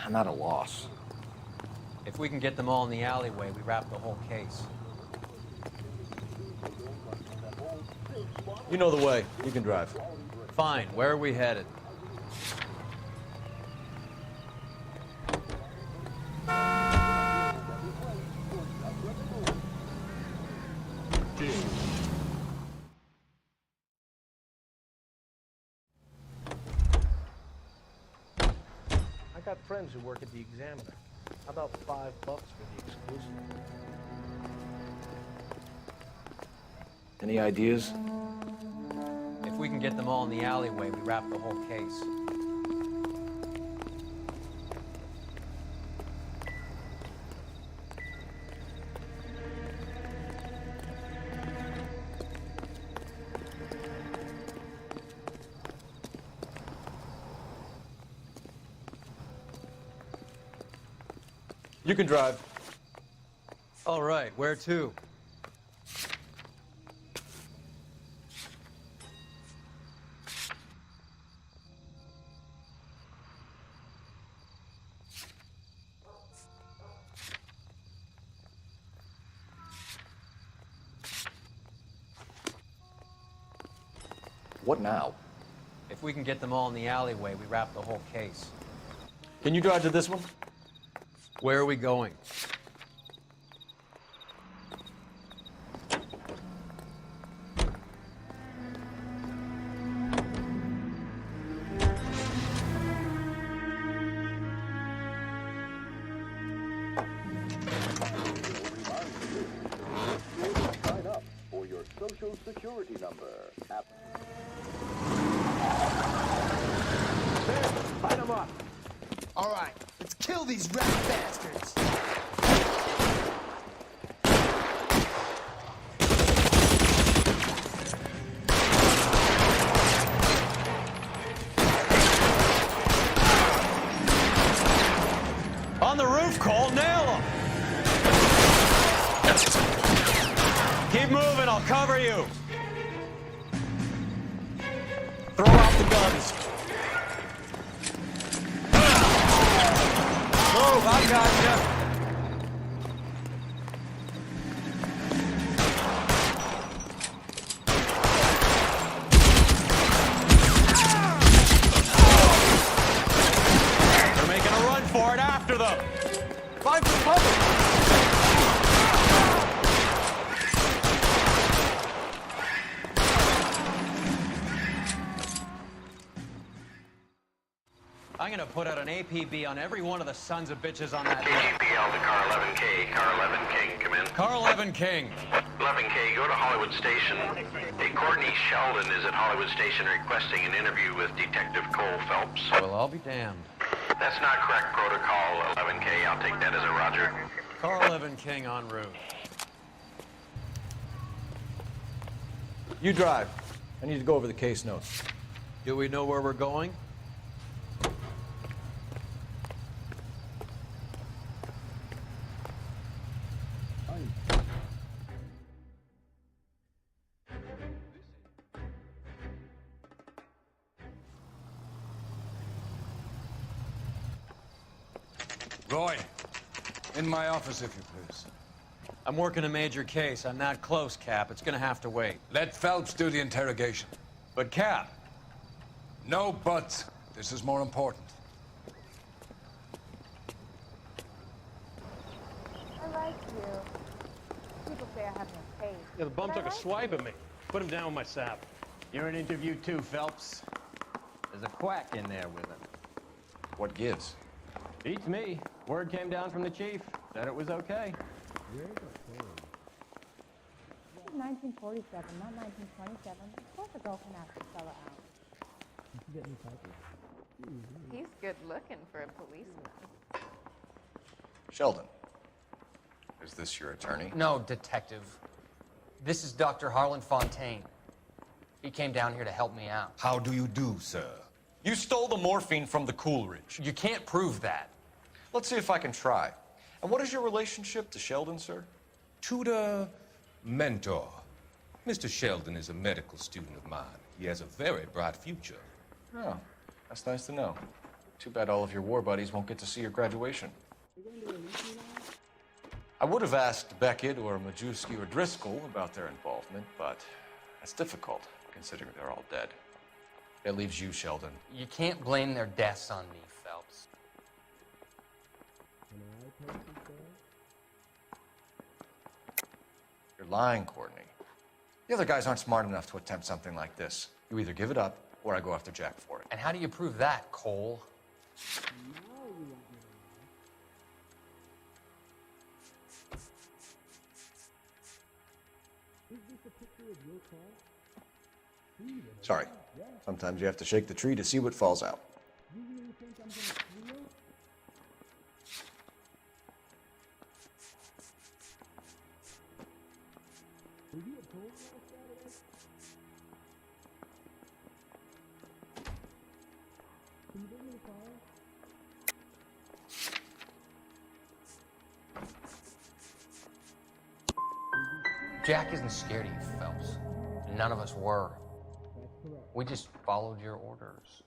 I'm at a loss. If we can get them all in the alleyway, we wrap the whole case. You know the way. You can drive. Fine. Where are we headed? I got friends who work at the Examiner. How about $5 for the exclusive? Any ideas? If we can get them all in the alleyway, we wrap the whole case. You can drive. All right, where to? What now? If we can get them all in the alleyway, we wrap the whole case. Can you drive to this one? Where are we going? Sign up for your social security number. Light them up. All right, let's kill these rat bastards. On the roof, Cole, nail them! Keep moving, I'll cover you. Throw out the guns. Move, I gotcha. They're making a run for it after them. Find some cover. I'm gonna put out an APB on every one of the sons of bitches on that list. KGPL to Car 11K. Car 11 King, come in. Car 11 King. 11K, go to Hollywood Station. Hey, Courtney Sheldon is at Hollywood Station requesting an interview with Detective Cole Phelps. Well, I'll be damned. That's not correct protocol, 11K. I'll take that as a roger. Car 11 King en route. You drive. I need to go over the case notes. Do we know where we're going? Roy, in my office, if you please. I'm working a major case. I'm not close, Cap. It's gonna have to wait. Let Phelps do the interrogation. But, Cap. No buts. This is more important. I like you. People say I have no taste. Yeah, the bum but took I a like swipe you. at me. Put him down with my sap. You're in interview too, Phelps. There's a quack in there with him. What gives? Beats me. Word came down from the chief. Said it was okay. This is 1947, not 1927. Of course a girl can ask a fella out. He's good looking for a policeman. Sheldon, is this your attorney? No, detective. This is Dr. Harlan Fontaine. He came down here to help me out. How do you do, sir? You stole the morphine from the Coolidge. You can't prove that. Let's see if I can try. And what is your relationship to Sheldon, sir? Tutor, mentor. Mr. Sheldon is a medical student of mine. He has a very bright future. Oh, that's nice to know. Too bad all of your war buddies won't get to see your graduation. I would have asked Beckett or Majewski or Driscoll about their involvement, but that's difficult, considering they're all dead. That leaves you, Sheldon. You can't blame their deaths on me, Phelps. You're lying, Courtney. The other guys aren't smart enough to attempt something like this. You either give it up, or I go after Jack for it. And how do you prove that, Cole? Sorry. Sometimes you have to shake the tree to see what falls out. Jack isn't scared of you, Phelps. None of us were. We just followed your orders.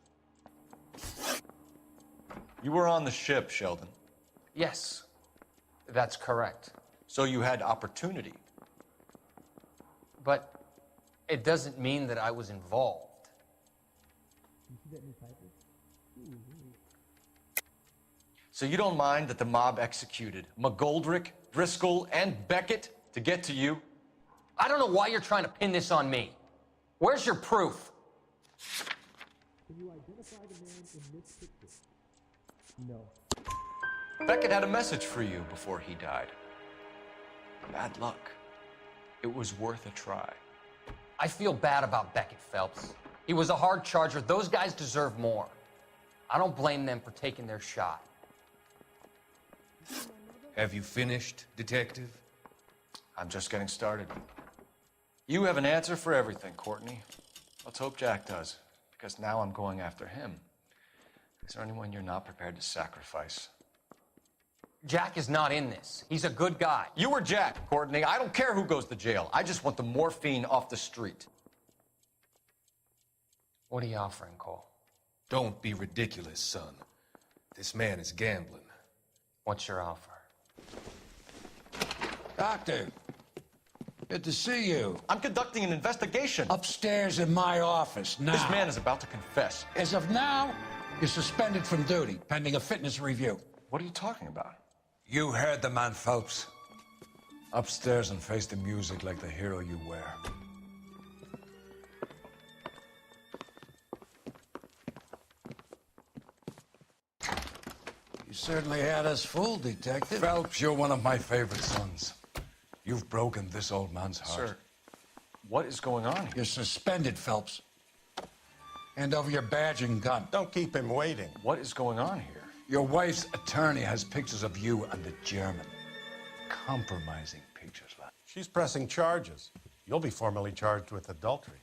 You were on the ship, Sheldon. Yes, that's correct. So you had opportunity. But it doesn't mean that I was involved. So you don't mind that the mob executed McGoldrick, Driscoll, and Beckett to get to you? I don't know why you're trying to pin this on me. Where's your proof? Can you identify the man in this picture? No. Beckett had a message for you before he died. Bad luck. It was worth a try. I feel bad about Beckett, Phelps. He was a hard charger. Those guys deserve more. I don't blame them for taking their shot. Have you finished, Detective? I'm just getting started. You have an answer for everything, Courtney. Let's hope Jack does, because now I'm going after him. Is there anyone you're not prepared to sacrifice? Jack is not in this. He's a good guy. You or Jack, Courtney. I don't care who goes to jail. I just want the morphine off the street. What are you offering, Cole? Don't be ridiculous, son. This man is gambling. What's your offer? Doctor, good to see you. I'm conducting an investigation. Upstairs in my office now. This man is about to confess. As of now, you're suspended from duty, pending a fitness review. What are you talking about? You heard the man, Phelps. Upstairs and face the music like the hero you were. You certainly had us fooled, Detective. Phelps, you're one of my favorite sons. You've broken this old man's heart. Sir, what is going on here? You're suspended, Phelps. Hand over your badge and gun. Don't keep him waiting. What is going on here? Your wife's attorney has pictures of you and the German. Compromising pictures, lad. She's pressing charges. You'll be formally charged with adultery.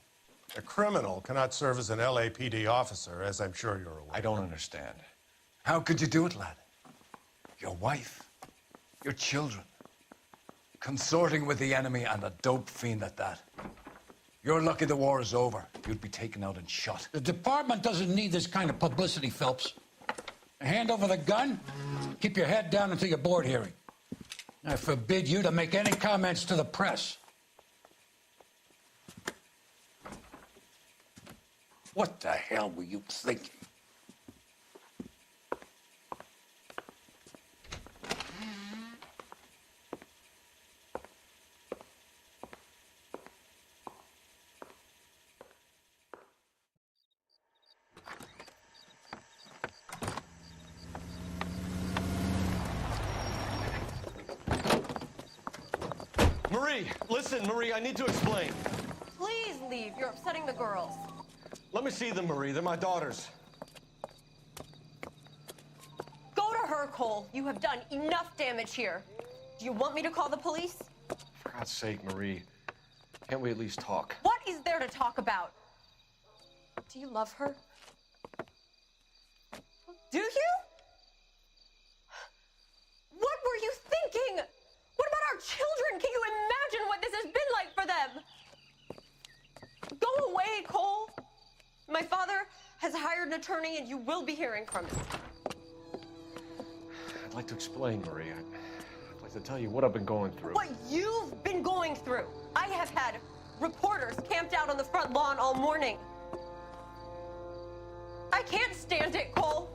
A criminal cannot serve as an LAPD officer, as I'm sure you're aware. I don't understand. How could you do it, lad? Your wife, your children, consorting with the enemy and a dope fiend at that. You're lucky the war is over. You'd be taken out and shot. The department doesn't need this kind of publicity, Phelps. Hand over the gun, keep your head down until your board hearing. I forbid you to make any comments to the press. What the hell were you thinking? Marie, listen, Marie, I need to explain. Please leave. You're upsetting the girls. Let me see them, Marie. They're my daughters. Go to her, Cole. You have done enough damage here. Do you want me to call the police? For God's sake, Marie, can't we at least talk? What is there to talk about? Do you love her? Do you? What were you thinking? What about our children? Can you imagine what this has been like for them? Go away, Cole. My father has hired an attorney, and you will be hearing from him. I'd like to explain, Marie. I'd like to tell you what I've been going through. What you've been going through. I have had reporters camped out on the front lawn all morning. I can't stand it, Cole.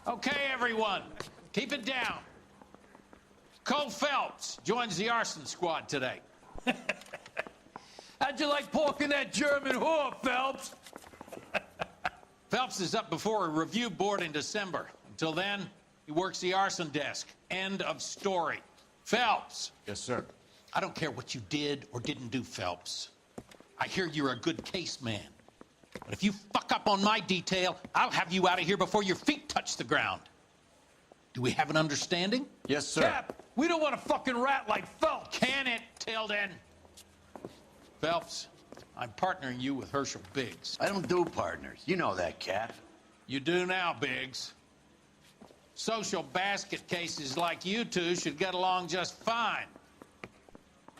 Okay, everyone, keep it down. Cole Phelps joins the arson squad today. How'd you like porking that German whore, Phelps? Phelps is up before a review board in December. Until then, he works the arson desk. End of story. Phelps. Yes, sir. I don't care what you did or didn't do, Phelps. I hear you're a good case man. But if you fuck up on my detail, I'll have you out of here before your feet touch the ground. Do we have an understanding? Yes, sir. Cap, we don't want a fucking rat like Phelps. Can it, Tilden? Phelps, I'm partnering you with Herschel Biggs. I don't do partners. You know that, Cap. You do now, Biggs. Social basket cases like you two should get along just fine.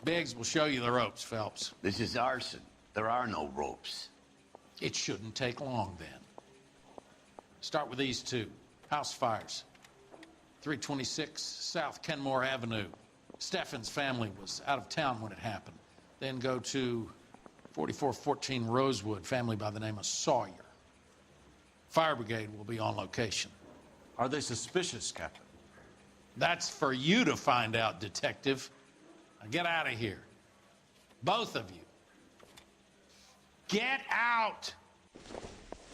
Biggs will show you the ropes, Phelps. This is arson. There are no ropes. It shouldn't take long, then. Start with these two. House fires. 326 South Kenmore Avenue. Steffen's family was out of town when it happened. Then go to 4414 Rosewood, family by the name of Sawyer. Fire brigade will be on location. Are they suspicious, Captain? That's for you to find out, Detective. Now get out of here. Both of you. Get out!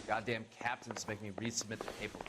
Goddamn captain's making me resubmit the paperwork.